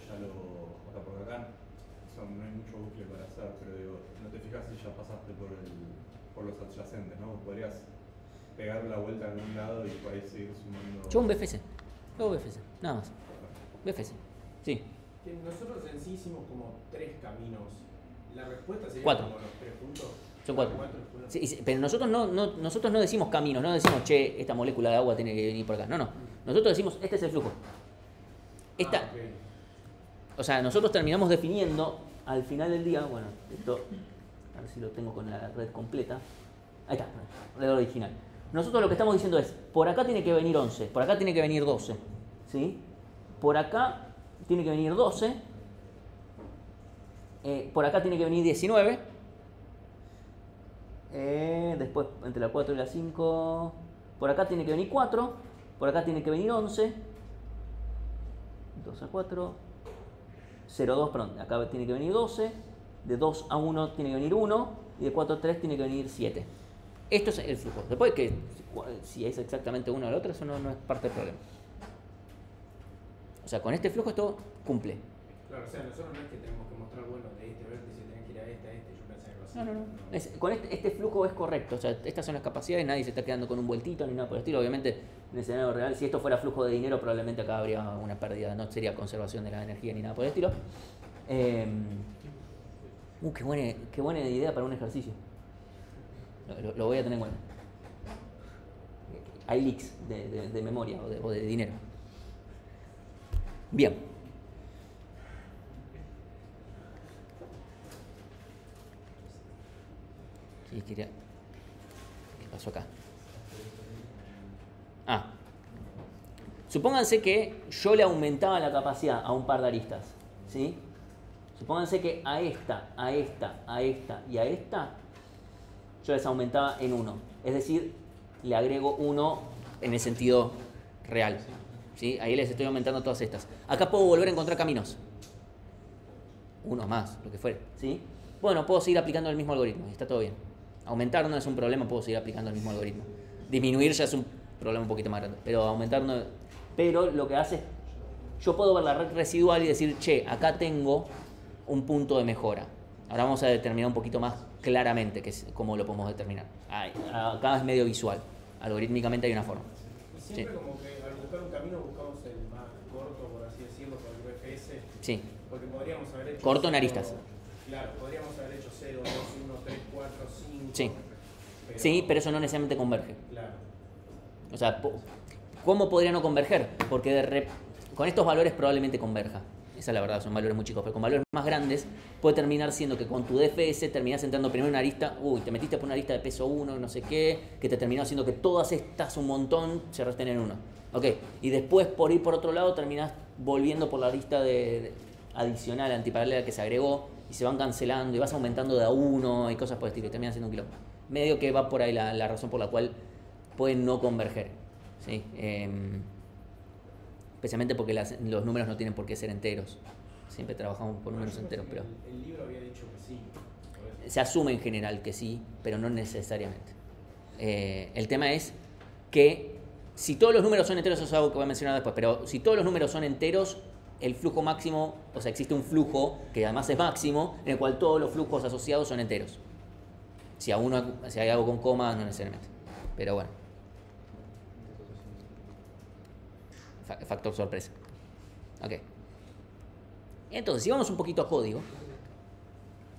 ya lo. O sea, por acá, o sea, no hay mucho bucle para hacer, pero digo, no te fijas si ya pasaste por los adyacentes, ¿no? Podrías pegar la vuelta en un lado y por ahí seguir sumando. Yo un BFS. Yo hago BFS. Nada más. BFS. Sí. Que nosotros en sí hicimos como 3 caminos. La respuesta sería 4. como los 3 puntos. Son 4. Después. Sí, pero nosotros no decimos caminos, no decimos, che, esta molécula de agua tiene que venir por acá. No. Nosotros decimos, este es el flujo. Esta, o sea, nosotros terminamos definiendo al final del día, bueno, esto, a ver si lo tengo con la red completa. Ahí está, red original. Nosotros lo que estamos diciendo es, por acá tiene que venir 11, por acá tiene que venir 12, ¿sí? Por acá tiene que venir 12, por acá tiene que venir 19, después entre la 4 y la 5, por acá tiene que venir 4, por acá tiene que venir 11, 2 a 4, 0 a 2, perdón, acá tiene que venir 12, de 2 a 1 tiene que venir 1, y de 4 a 3 tiene que venir 7. Esto es el flujo. Después que si es exactamente uno o el otro, eso no es parte del problema. O sea, con este flujo esto cumple. Claro, o sea, nosotros no es que tenemos que mostrar, bueno, de este vértice tenés que ir a este, yo pensé que lo hacía. Con este flujo es correcto. O sea, estas son las capacidades, nadie se está quedando con un vueltito ni nada por el estilo. Obviamente, en el escenario real, si esto fuera flujo de dinero, probablemente acá habría una pérdida, no sería conservación de la energía ni nada por el estilo. Qué buena idea para un ejercicio. Lo voy a tener en cuenta. Hay leaks de memoria o de dinero. Bien. ¿Qué pasó acá? Supónganse que yo le aumentaba la capacidad a un par de aristas, ¿sí? Supónganse que a esta y a esta yo les aumentaba en 1. Es decir, le agrego 1 en el sentido real, ¿sí? Ahí les estoy aumentando todas estas. Acá puedo volver a encontrar caminos. 1 más, lo que fuere, ¿sí? Bueno, puedo seguir aplicando el mismo algoritmo y está todo bien. Aumentar no es un problema, puedo seguir aplicando el mismo algoritmo. Disminuir ya es un problema un poquito más grande, pero aumentar no. Pero lo que hace es, yo puedo ver la red residual y decir, che, acá tengo un punto de mejora. Ahora vamos a determinar un poquito más claramente cómo lo podemos determinar. Acá es medio visual. Algorítmicamente hay una forma. Y siempre como que al buscar un camino buscamos el más corto, por así decirlo, con el VFS. Sí. Porque podríamos haber hecho... Corto en aristas. Claro, podríamos haber hecho 0, 2, 1, 3, 4, 5. Sí. Sí, pero eso no necesariamente converge. Claro. O sea, ¿cómo podría no converger? Porque con estos valores probablemente converja. Esa es la verdad, son valores muy chicos, pero con valores más grandes puede terminar siendo que con tu DFS terminás entrando primero en una arista, te metiste por una arista de peso 1, no sé qué, que te terminó haciendo que todas estas un montón se resten en 1. Ok, y después por ir por otro lado terminás volviendo por la arista adicional, antiparalela que se agregó, y se van cancelando y vas aumentando de a 1 y cosas por el estilo, y terminas siendo un quilombo. Medio que va por ahí la razón por la cual pueden no converger, ¿sí? Especialmente porque los números no tienen por qué ser enteros. Siempre trabajamos con números enteros, pero El libro había dicho que sí. se asume en general que sí, pero no necesariamente. El tema es que si todos los números son enteros, eso es algo que voy a mencionar después, pero si todos los números son enteros, el flujo máximo, o sea, existe un flujo que además es máximo, en el cual todos los flujos asociados son enteros. Si hay algo con coma, no necesariamente. Pero bueno. Factor sorpresa. Ok. Entonces, si vamos un poquito a código,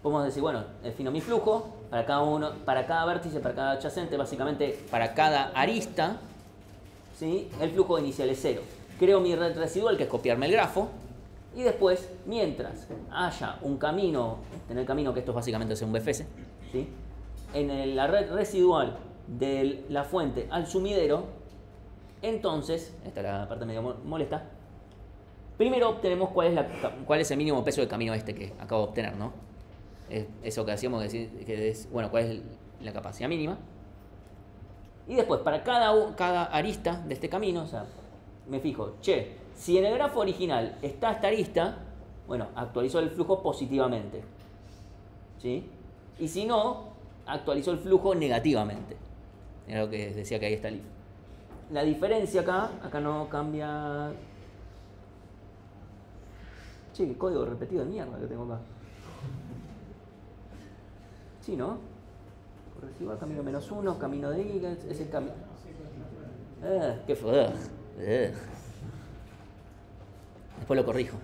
podemos decir, bueno, defino mi flujo para cada vértice, para cada adyacente, básicamente para cada arista, ¿sí? El flujo inicial es 0. Creo mi red residual, que es copiarme el grafo, y después, mientras haya un camino, en el camino, que esto es básicamente hacer un BFS, ¿sí? En la red residual de la fuente al sumidero, entonces, esta es la parte medio molesta, primero obtenemos cuál es el mínimo peso del camino este que acabo de obtener, ¿no? Eso que hacíamos, que es, bueno, cuál es la capacidad mínima. Y después, para cada arista de este camino, o sea, me fijo, si en el grafo original está esta arista, bueno, actualizo el flujo positivamente, ¿sí? Y si no, actualizo el flujo negativamente. Era lo que decía que ahí está el if. La diferencia acá no cambia. Che, qué código repetido de mierda que tengo acá. Sí, ¿no? Residual, camino -1, camino de I, es el camino. Qué feo. Después lo corrijo.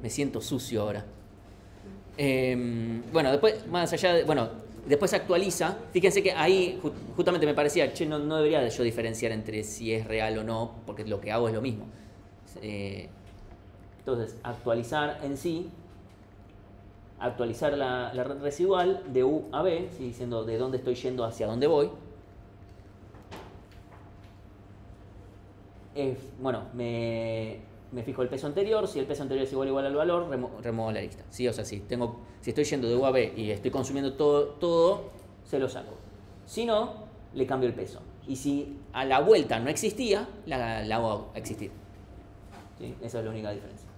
Me siento sucio ahora. Bueno, después, más allá de. Bueno, después se actualiza. Fíjense que ahí justamente me parecía, no debería yo diferenciar entre si es real o no, porque lo que hago es lo mismo. Entonces, actualizar en sí, actualizar la red residual de U a B, ¿sí? Diciendo de dónde estoy yendo hacia dónde voy. Bueno, me fijo el peso anterior. Si el peso anterior es igual al valor, remuevo la lista, ¿sí? O sea, si estoy yendo de U a B y estoy consumiendo todo, se lo saco. Si no, le cambio el peso. Y si a la vuelta no existía, la hago existir, ¿sí? Esa es la única diferencia.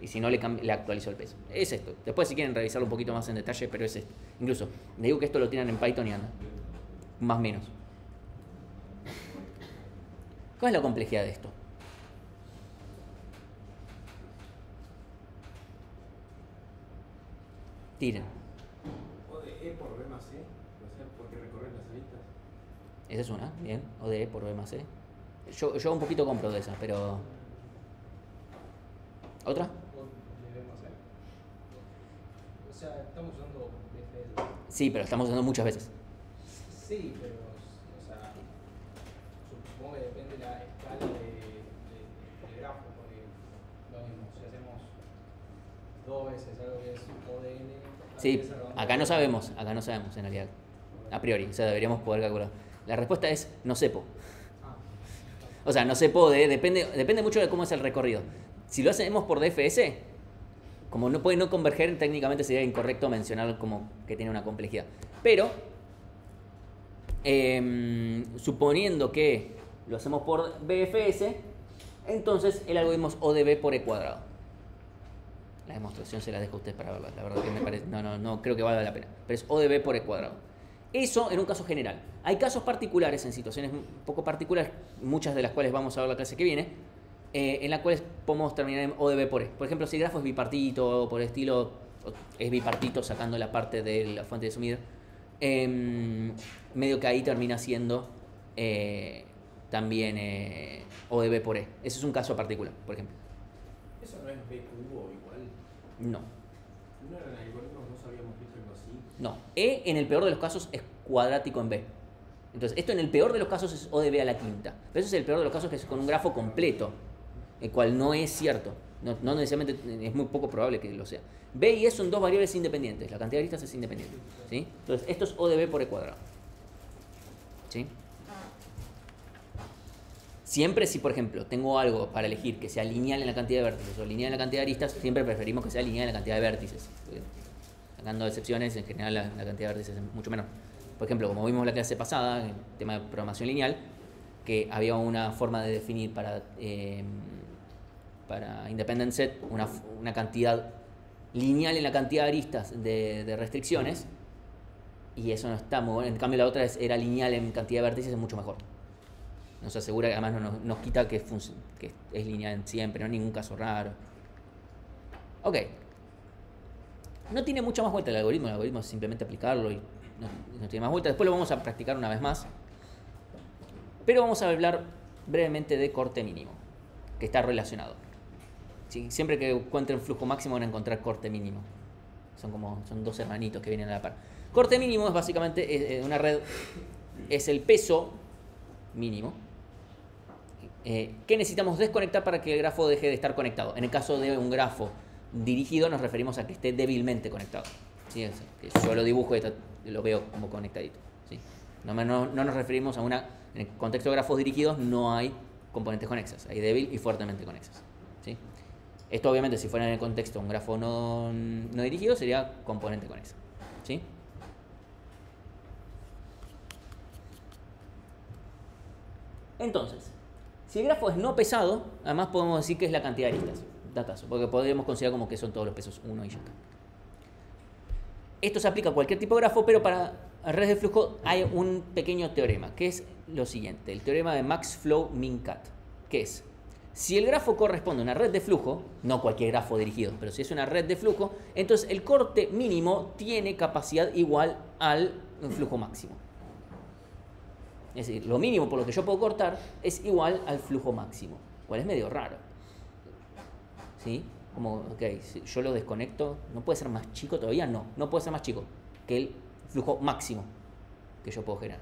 Y si no, le actualizo el peso. Es esto. Después, si quieren revisarlo un poquito más en detalle, pero es esto. Incluso, les digo que esto lo tienen en Python y anda. Más o menos. ¿Cuál es la complejidad de esto? Tiren. O de E por B más C, o sea, porque recorrer las aristas. Esa es una, bien. O de E por B más C. Yo un poquito compro de esa, pero... ¿Otra? O sea, estamos usando BFS. Sí, pero estamos usando muchas veces. Sí, pero, o sea, supongo que depende de la escala del grafo, porque lo mismo, si hacemos 2 veces algo que es ODN... Sí, acá no sabemos en realidad, a priori, o sea, deberíamos poder calcular. La respuesta es no sepo. O sea, no sepo, depende mucho de cómo es el recorrido. Si lo hacemos por DFS, como no puede no converger, técnicamente sería incorrecto mencionar como que tiene una complejidad. Pero, suponiendo que lo hacemos por BFS, entonces el algoritmo es ODB por E cuadrado. La demostración se la dejo a ustedes para verla. La verdad que me parece, no creo que valga la pena. Pero es ODB por E cuadrado. Eso en un caso general. Hay casos particulares, en situaciones un poco particulares, muchas de las cuales vamos a ver la clase que viene, en las cuales podemos terminar en ODB por E. Por ejemplo, si el grafo es bipartito, por estilo, es bipartito sacando la parte de la fuente de sumidero, medio que ahí termina siendo también ODB por E. Ese es un caso particular, por ejemplo. ¿Eso no es B cubo igual? No. ¿No era en algoritmos no sabíamos visto algo así? No. E en el peor de los casos es cuadrático en B. Entonces, esto en el peor de los casos es ODB a la quinta. Pero eso es el peor de los casos, que es con un grafo completo, el cual no es cierto. No necesariamente, es muy poco probable que lo sea. B y E son dos variables independientes. La cantidad de aristas es independiente, ¿sí? Entonces, esto es ODB por E cuadrado, ¿sí? Siempre si, por ejemplo, tengo algo para elegir que sea lineal en la cantidad de vértices o lineal en la cantidad de aristas, siempre preferimos que sea lineal en la cantidad de vértices. Sacando excepciones, en general la cantidad de vértices es mucho menor. Por ejemplo, como vimos en la clase pasada, en el tema de programación lineal, que había una forma de definir para independent set una cantidad lineal en la cantidad de aristas de restricciones, y eso no está muy bueno. En cambio, la otra era lineal en cantidad de vértices, es mucho mejor. Nos asegura que además nos quita que es lineal siempre, no hay ningún caso raro. Ok. No tiene mucha más vuelta el algoritmo es simplemente aplicarlo y no tiene más vuelta. Después lo vamos a practicar una vez más. Pero vamos a hablar brevemente de corte mínimo, que está relacionado. Sí, siempre que encuentren flujo máximo van a encontrar corte mínimo. Son dos hermanitos que vienen a la par. Corte mínimo es básicamente una red, es el peso mínimo que necesitamos desconectar para que el grafo deje de estar conectado. En el caso de un grafo dirigido nos referimos a que esté débilmente conectado. ¿Sí? Que yo lo dibujo y lo veo como conectadito. ¿Sí? No nos referimos a una... En el contexto de grafos dirigidos no hay componentes conexas, hay débil y fuertemente conexas. ¿Sí? Esto obviamente si fuera en el contexto de un grafo no dirigido sería componente conexa. ¿Sí? Entonces, si el grafo es no pesado, además podemos decir que es la cantidad de aristas, datazo, porque podríamos considerar como que son todos los pesos 1 y ya está. Esto se aplica a cualquier tipo de grafo, pero para redes de flujo hay un pequeño teorema, que es lo siguiente, el teorema de Max Flow Min Cut, que es, si el grafo corresponde a una red de flujo, no cualquier grafo dirigido, pero si es una red de flujo, entonces el corte mínimo tiene capacidad igual al flujo máximo. Es decir, lo mínimo por lo que yo puedo cortar es igual al flujo máximo, cual es medio raro. ¿Sí? Como, ok, si yo lo desconecto, ¿no puede ser más chico todavía? No puede ser más chico que el flujo máximo que yo puedo generar.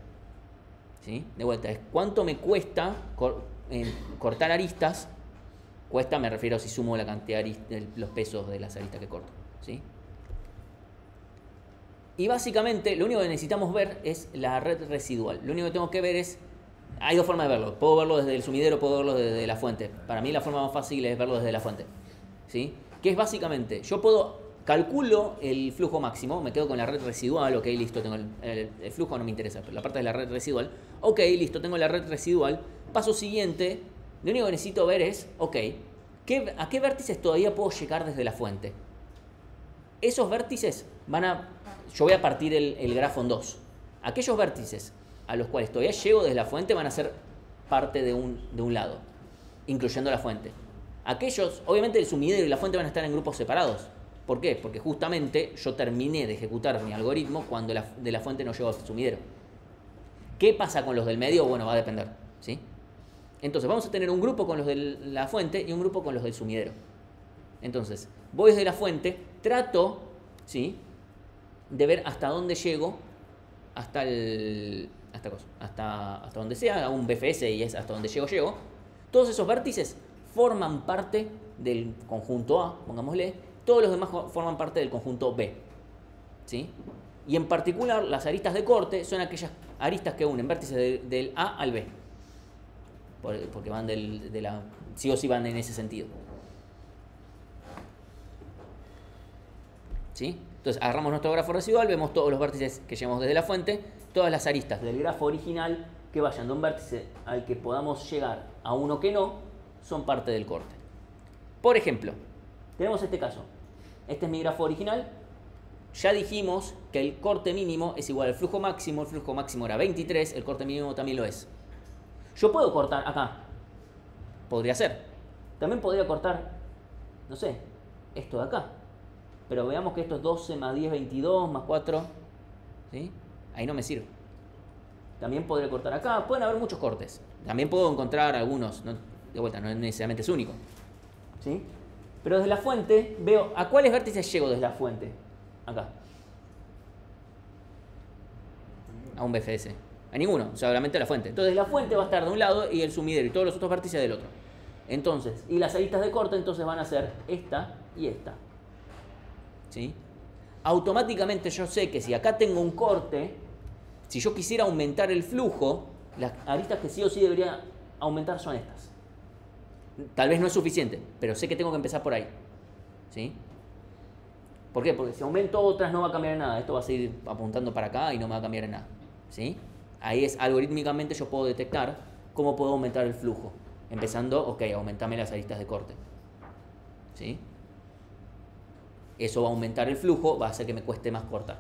¿Sí? De vuelta, es cuánto me cuesta cortar aristas. Cuesta, me refiero si sumo la cantidad de los pesos de las aristas que corto. ¿Sí? Y básicamente lo único que necesitamos ver es la red residual. Lo único que tengo que ver es... Hay dos formas de verlo. Puedo verlo desde el sumidero, puedo verlo desde la fuente. Para mí la forma más fácil es verlo desde la fuente. ¿Sí? Que es básicamente, yo calculo el flujo máximo, me quedo con la red residual, ok, listo, tengo el flujo no me interesa, pero la parte de la red residual, ok, listo, tengo la red residual. Paso siguiente, lo único que necesito ver es, ok, ¿a qué vértices todavía puedo llegar desde la fuente? Esos vértices yo voy a partir el grafo en dos. Aquellos vértices a los cuales todavía llego desde la fuente van a ser parte de un lado, incluyendo la fuente. Aquellos, obviamente el sumidero y la fuente van a estar en grupos separados. ¿Por qué? Porque justamente yo terminé de ejecutar mi algoritmo cuando de la fuente no llegó al sumidero. ¿Qué pasa con los del medio? Bueno, va a depender. ¿Sí? Entonces vamos a tener un grupo con los de la fuente y un grupo con los del sumidero. Entonces, voy desde la fuente, trato, ¿sí?, de ver hasta dónde llego, hasta donde sea, hago un BFS y es hasta donde llego. Todos esos vértices forman parte del conjunto A, pongámosle, todos los demás forman parte del conjunto B. ¿Sí? Y en particular, las aristas de corte son aquellas aristas que unen vértices del A al B. Porque van sí o sí van en ese sentido. ¿Sí? Entonces, agarramos nuestro grafo residual, vemos todos los vértices que llevamos desde la fuente, todas las aristas del grafo original que vayan de un vértice al que podamos llegar a uno que no, son parte del corte. Por ejemplo, tenemos este caso. Este es mi grafo original. Ya dijimos que el corte mínimo es igual al flujo máximo. El flujo máximo era 23, el corte mínimo también lo es. Yo puedo cortar acá. Podría ser. También podría cortar, no sé, esto de acá. Pero veamos que esto es 12 más 10, 22, más 4. ¿Sí? Ahí no me sirve. También podría cortar acá. Pueden haber muchos cortes. También puedo encontrar algunos. De vuelta, no necesariamente es único. ¿Sí? Pero desde la fuente veo a cuáles vértices llego desde la fuente. Acá. A un BFS. A ninguno, solamente a la fuente. Entonces la fuente va a estar de un lado y el sumidero y todos los otros vértices del otro. Entonces, y las aristas de corte entonces van a ser esta y esta. ¿Sí? Automáticamente yo sé que si acá tengo un corte, si yo quisiera aumentar el flujo, las aristas que sí o sí debería aumentar son estas. Tal vez no es suficiente, pero sé que tengo que empezar por ahí. ¿Sí? ¿Por qué? Porque si aumento otras no va a cambiar en nada. Esto va a seguir apuntando para acá y no me va a cambiar en nada. ¿Sí? Ahí es algorítmicamente yo puedo detectar cómo puedo aumentar el flujo. Empezando, ok, aumentame las aristas de corte. ¿Sí? Eso va a aumentar el flujo, va a hacer que me cueste más cortar.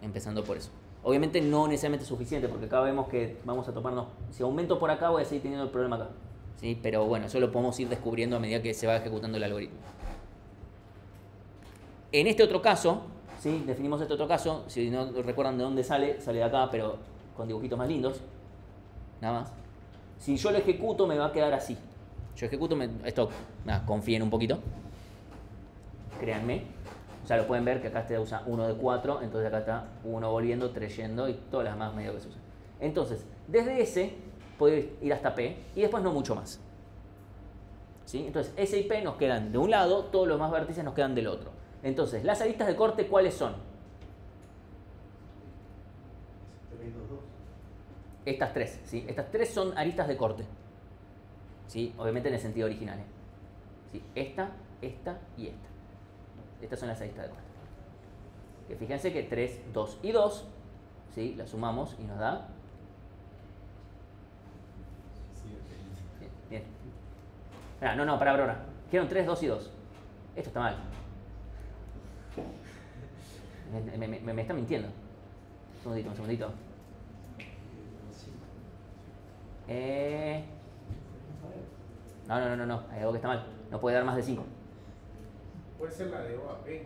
Empezando por eso. Obviamente no necesariamente es suficiente, porque acá vemos que vamos a toparnos. Si aumento por acá voy a seguir teniendo el problema acá. ¿Sí? Pero bueno, eso lo podemos ir descubriendo a medida que se va ejecutando el algoritmo. En este otro caso, ¿sí? Definimos este otro caso, si no recuerdan de dónde sale, sale de acá, pero con dibujitos más lindos, nada más. Si yo lo ejecuto me va a quedar así. Yo ejecuto, esto, confíen un poquito, créanme. Ya lo pueden ver que acá este usa 1 de 4, entonces acá está 1 volviendo, 3 yendo y todas las demás medios que se usan. Entonces, desde S puede ir hasta P y después no mucho más. ¿Sí? Entonces, S y P nos quedan de un lado, todos los más vértices nos quedan del otro. Entonces, las aristas de corte, ¿cuáles son? Estas tres, ¿sí? Estas tres son aristas de corte. ¿Sí? Obviamente en el sentido original. ¿Sí? Esta y esta. Estas son las aristas de corte. Que fíjense que 3, 2 y 2, ¿sí? Las sumamos y nos da... Bien. No, para ahora. Quiero 3, 2 y 2. Esto está mal. Me está mintiendo. Un segundito. No. Hay algo que está mal. No puede dar más de 5. Puede ser la de O a P.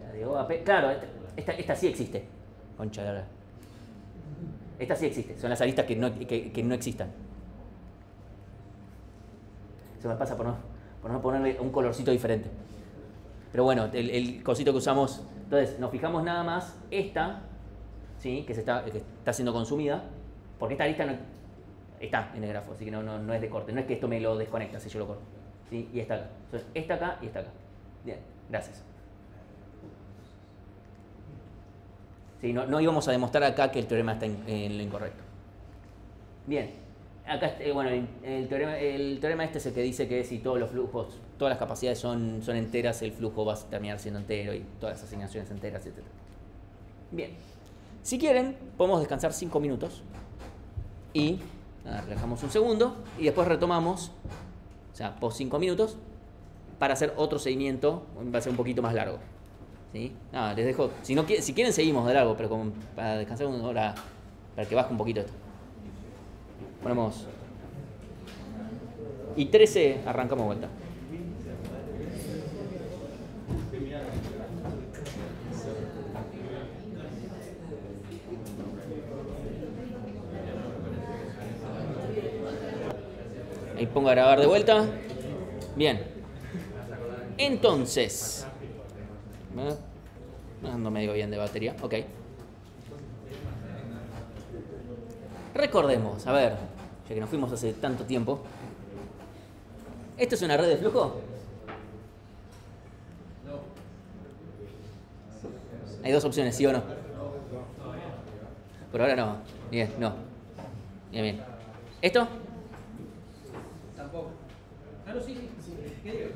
La de O a P. Claro, esta sí existe. Concha de la... Esta sí existe. Son las aristas que no existan. Eso me pasa por no ponerle un colorcito diferente. Pero bueno, el cosito que usamos... Entonces, nos fijamos nada más esta, ¿sí? que está siendo consumida, porque esta arista no está en el grafo, así que no es de corte. No es que esto me lo desconecta si yo lo corto. ¿Sí? Y está acá. Entonces, esta acá y esta acá. Bien, gracias. ¿Sí? No íbamos a demostrar acá que el teorema está en lo incorrecto. Bien. Acá, bueno, el teorema este es el que dice que si todos los flujos, todas las capacidades son enteras, el flujo va a terminar siendo entero y todas las asignaciones enteras, etc. Bien. Si quieren, podemos descansar 5 minutos y relajamos un segundo y después retomamos, o sea, post 5 minutos, para hacer otro seguimiento, va a ser un poquito más largo. ¿Sí? Les dejo, si quieren seguimos de largo, pero para descansar una hora, para que baje un poquito esto. Ponemos y 13, arrancamos vuelta. Ahí pongo a grabar de vuelta. Bien. Entonces, ando medio bien de batería. Ok. Recordemos, a ver, ya que nos fuimos hace tanto tiempo. ¿Esto es una red de flujo? No. Hay dos opciones, ¿sí o no? Por ahora no. Bien, no. Bien. ¿Esto? Tampoco. Claro, sí. ¿Qué digo?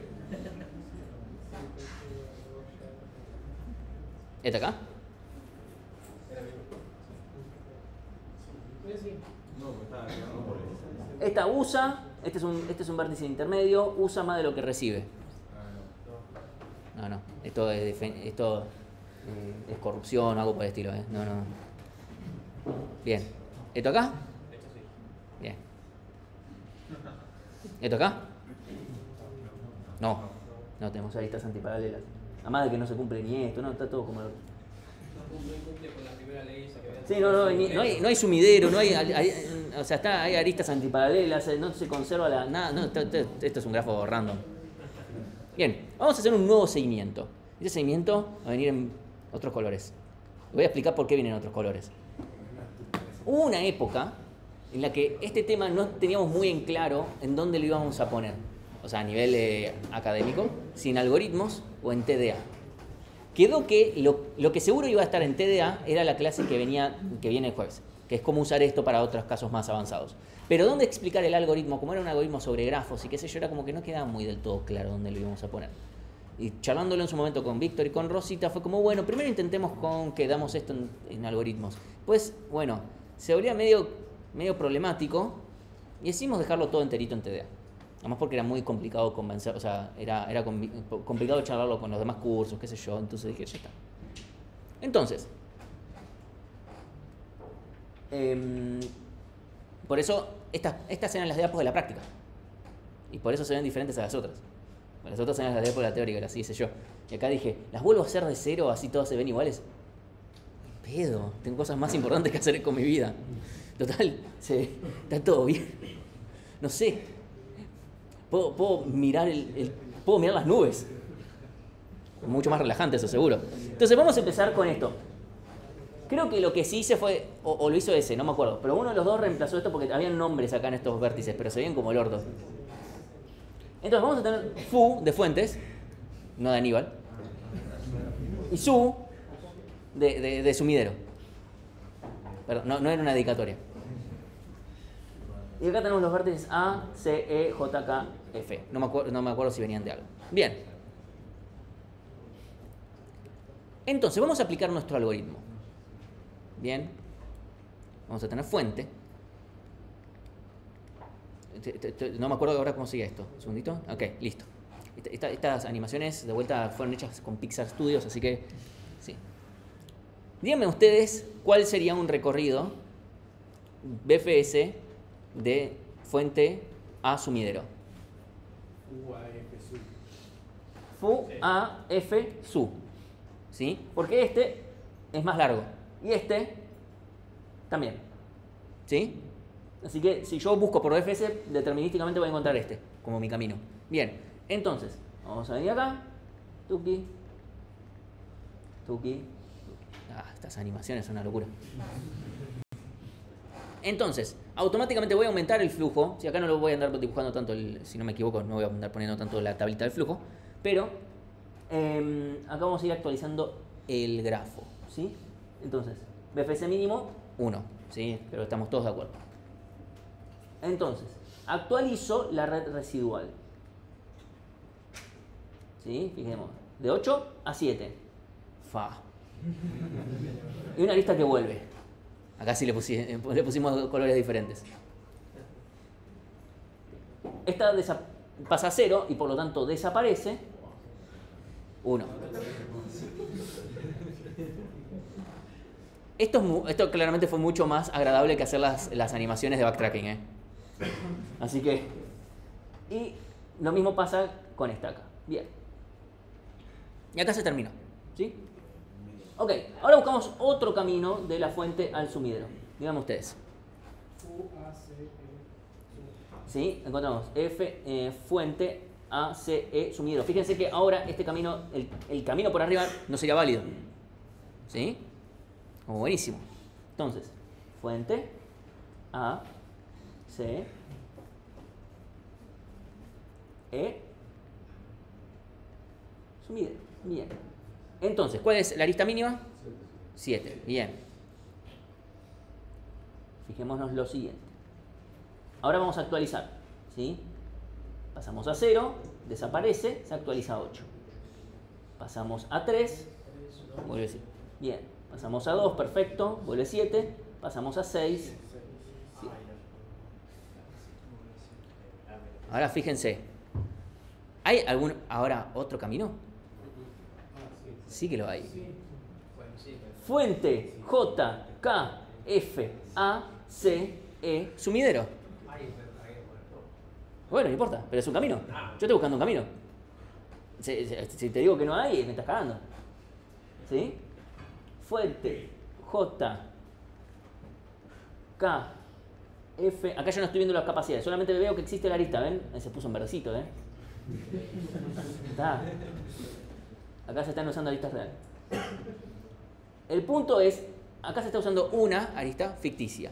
¿Esta acá? Esta usa, este es un vértice intermedio, usa más de lo que recibe. No, esto es corrupción o algo por el estilo, No. Bien. ¿Esto acá? Bien. ¿Esto acá? No, tenemos aristas antiparalelas. Además de que no se cumple ni esto, está todo como... No cumple con la primera ley esa que había. Sí, no hay sumidero, o sea, hay aristas antiparalelas, no se conserva nada, esto es un grafo random. Bien, vamos a hacer un nuevo seguimiento. Este seguimiento va a venir en otros colores. Voy a explicar por qué vienen otros colores. Hubo una época en la que este tema no teníamos muy en claro en dónde lo íbamos a poner. O sea, a nivel académico, si en algoritmos o en TDA. Quedó que lo que seguro iba a estar en TDA era la clase que viene el jueves, que es cómo usar esto para otros casos más avanzados. Pero dónde explicar el algoritmo, como era un algoritmo sobre grafos y qué sé yo, era como que no quedaba muy del todo claro dónde lo íbamos a poner. Y charlándolo en su momento con Víctor y con Rosita, fue como, bueno, primero intentemos con que damos esto en algoritmos. Pues, bueno, se volvía medio problemático y decidimos dejarlo todo enterito en TDA. Además porque era muy complicado convencer, o sea, era complicado charlarlo con los demás cursos, qué sé yo, entonces dije, ya está. Entonces, por eso estas eran las de Apos de la práctica. Y por eso se ven diferentes a las otras. Las otras eran las de época teórica, las hice yo. Y acá dije, ¿las vuelvo a hacer de cero así todas se ven iguales? Pedo, tengo cosas más importantes que hacer con mi vida. Total, está todo bien. No sé. Puedo mirar puedo mirar las nubes. Mucho más relajante, eso seguro. Entonces vamos a empezar con esto. Creo que lo que sí hice fue, o lo hizo ese, no me acuerdo, pero uno de los dos reemplazó esto porque habían nombres acá en estos vértices, pero se veían como el orto. Entonces vamos a tener fu de fuentes, no de Aníbal, y su de sumidero. Perdón, no era una dedicatoria. Y acá tenemos los vértices A, C, E, J, K, F. No me acuerdo si venían de algo. Bien. Entonces, vamos a aplicar nuestro algoritmo. Bien. Vamos a tener fuente. No me acuerdo ahora cómo sigue esto. Un segundito. Ok, listo. Estas animaciones de vuelta fueron hechas con Pixar Studios, así que sí. Díganme ustedes cuál sería un recorrido BFS de fuente a sumidero. Fu, A, F, su. ¿Sí? Porque este es más largo. Y este también. ¿Sí? Así que si yo busco por BFS, determinísticamente voy a encontrar este como mi camino. Bien, entonces, vamos a venir acá. Tuki. Tuki. Estas animaciones son una locura. Entonces, automáticamente voy a aumentar el flujo. Si acá no lo voy a andar dibujando tanto, si no me equivoco, no voy a andar poniendo tanto la tablita del flujo. Pero acá vamos a ir actualizando el grafo. ¿Sí? Entonces, BFS mínimo 1. ¿Sí? Pero estamos todos de acuerdo. Entonces, actualizo la red residual. ¿Sí? Fijemos. De 8 a 7. Fa. Y una lista que vuelve. Acá sí le pusimos colores diferentes. Esta pasa a 0 y por lo tanto desaparece 1. Esto claramente fue mucho más agradable que hacer las animaciones de backtracking. Así que... Y lo mismo pasa con esta acá. Bien. Y acá se terminó. ¿Sí? Ok, ahora buscamos otro camino de la fuente al sumidero. Díganme ustedes. ¿Sí? Encontramos F, fuente, A, C, E, sumidero. Fíjense que ahora este camino, el camino por arriba no sería válido. ¿Sí? Como buenísimo. Entonces, fuente, A, C, E, sumidero. Bien. Entonces, ¿cuál es la lista mínima? 7. Bien. Fijémonos lo siguiente. Ahora vamos a actualizar. ¿Sí? Pasamos a 0, desaparece, se actualiza a 8. Pasamos a 3, vuelve 7. Bien. Pasamos a 2, perfecto, vuelve 7. Pasamos a 6. Ahora fíjense. ¿Hay ahora otro camino? Sí que lo hay. Fuente, J, K, F, A, C, E, sumidero. Bueno, no importa, pero es un camino. Yo estoy buscando un camino. Si te digo que no hay, me estás cagando. ¿Sí? Fuente, J, K, F. Acá yo no estoy viendo las capacidades, solamente veo que existe la lista, ¿ven? Ahí se puso en verdecito, ¿eh? Está. Acá se están usando aristas reales. El punto es, acá se está usando una arista ficticia.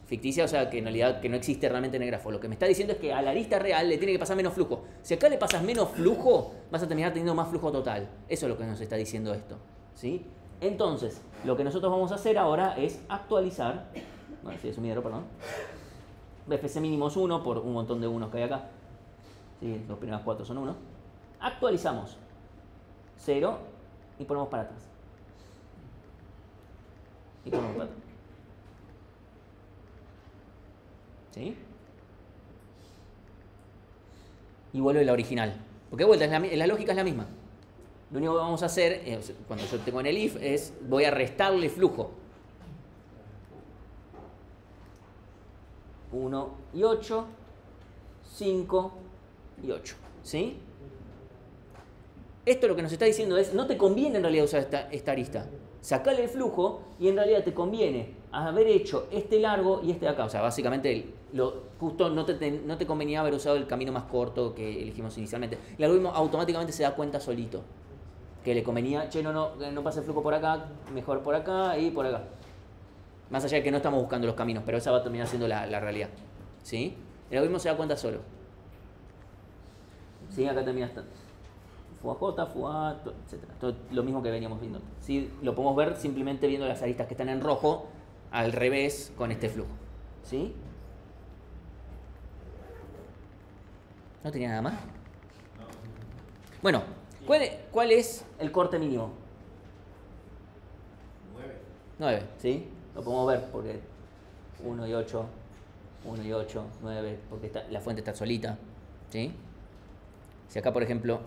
Ficticia, o sea, que en realidad que no existe realmente en el grafo. Lo que me está diciendo es que a la arista real le tiene que pasar menos flujo. Si acá le pasas menos flujo, vas a terminar teniendo más flujo total. Eso es lo que nos está diciendo esto. ¿Sí? Entonces, lo que nosotros vamos a hacer ahora es actualizar. Bueno, sí, es sumidero, perdón. BFS mínimo es 1 por un montón de unos que hay acá. ¿Sí? Los primeros 4 son 1. Actualizamos 0 y ponemos para atrás. Y ponemos para atrás. ¿Sí? Y vuelve la original. Porque de vuelta, la lógica es la misma. Lo único que vamos a hacer, cuando yo tengo en el if, es voy a restarle flujo. 1 y 8, 5 y 8. ¿Sí? esto lo que nos está diciendo es, no te conviene en realidad usar esta arista. Sacale el flujo y en realidad te conviene haber hecho este largo y este de acá. O sea, básicamente justo no te convenía haber usado el camino más corto que elegimos inicialmente. El algoritmo automáticamente se da cuenta solito que le convenía, che, no pasa el flujo por acá, mejor por acá y por acá. Más allá de que no estamos buscando los caminos, pero esa va a terminar siendo la realidad. ¿Sí? El algoritmo se da cuenta solo. ¿Sí? Acá termina esta. FUA-J, FUA, etc. Todo lo mismo que veníamos viendo. ¿Sí? Lo podemos ver simplemente viendo las aristas que están en rojo al revés con este flujo. ¿Sí? ¿No tenía nada más? Bueno, ¿cuál es el corte mínimo? 9, ¿sí? Lo podemos ver porque 1 y 8, 9, porque la fuente está solita. ¿Sí? Si acá, por ejemplo,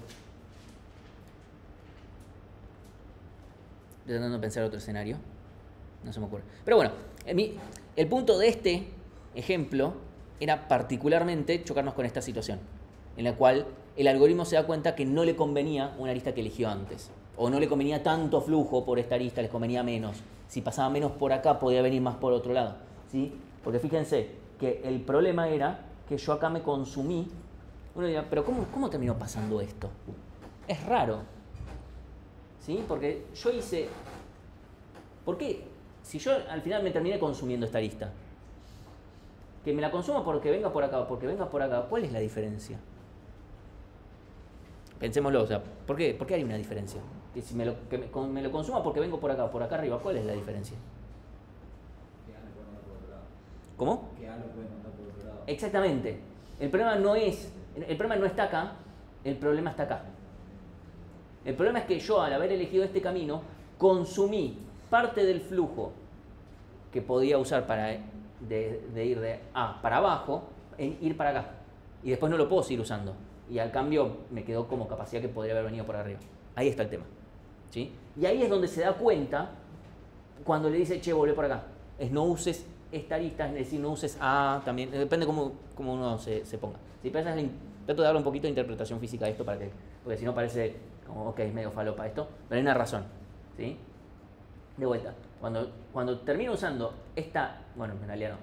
estoy tratando de pensar otro escenario, no se me ocurre. Pero bueno, el punto de este ejemplo era particularmente chocarnos con esta situación, en la cual el algoritmo se da cuenta que no le convenía una arista que eligió antes, o no le convenía tanto flujo por esta arista, les convenía menos. Si pasaba menos por acá, podía venir más por otro lado, ¿sí? Porque fíjense que el problema era que yo acá me consumí. Uno dirá, pero ¿cómo terminó pasando esto? Es raro, ¿sí? Porque yo hice... ¿Por qué? Si yo al final me terminé consumiendo esta arista, que me la consumo porque venga por acá o porque venga por acá, ¿cuál es la diferencia? Pensémoslo, o sea, ¿por qué hay una diferencia? Que si me lo consuma porque vengo por acá o por acá arriba, ¿cuál es la diferencia? Que A lo puede mandar por otro lado. ¿Cómo? Que A lo puede mandar por otro lado. Exactamente. El problema no está acá, el problema está acá. El problema es que yo, al haber elegido este camino, consumí parte del flujo que podía usar de ir de A para abajo en ir para acá. Y después no lo puedo seguir usando. Y al cambio me quedó como capacidad que podría haber venido por arriba. Ahí está el tema. ¿Sí? Y ahí es donde se da cuenta cuando le dice, che, volvé por acá. Es no uses esta arista, es decir, no uses A también. Depende cómo uno se ponga. ¿Sí? Pero trato de darle un poquito de interpretación física a esto porque si no parece como, ok, es medio falopa esto. Pero hay una razón. ¿Sí? De vuelta. Cuando termino usando esta, bueno, en realidad no.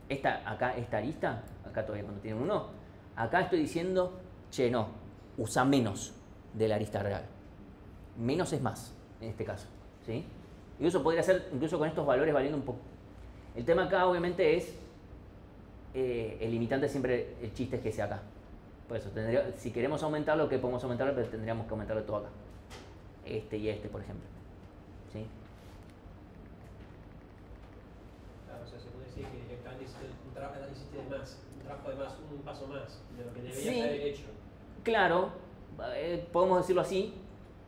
Esta arista, acá todavía cuando tiene un 1, acá estoy diciendo, che, no, usa menos de la arista real. Menos es más, en este caso. ¿Sí? Y eso podría ser, incluso con estos valores valiendo un poco. El tema acá, obviamente, es el limitante siempre, el chiste es que sea acá. Por eso, si queremos aumentarlo, ¿qué podemos aumentarlo? Pero tendríamos que aumentarlo todo acá. Este y este, por ejemplo. ¿Sí? Claro, o sea, se puede decir que directamente hiciste un trabajo de más, un paso más de lo que deberías haber hecho. Claro, podemos decirlo así.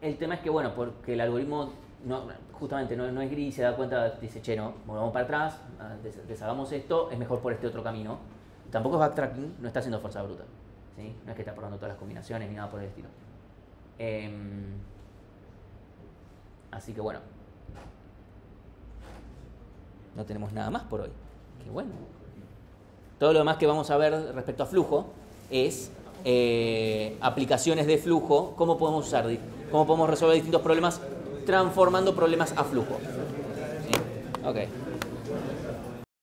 El tema es que, bueno, porque el algoritmo justamente no es gris, se da cuenta, dice, che, no, volvamos para atrás, deshagamos esto, es mejor por este otro camino. Tampoco es backtracking, no está haciendo fuerza bruta. ¿Sí? No es que está probando todas las combinaciones ni nada por el estilo. Así que bueno, no tenemos nada más por hoy. Qué bueno. Todo lo demás que vamos a ver respecto a flujo es aplicaciones de flujo, cómo podemos usar, cómo podemos resolver distintos problemas transformando problemas a flujo. ¿Sí? Ok.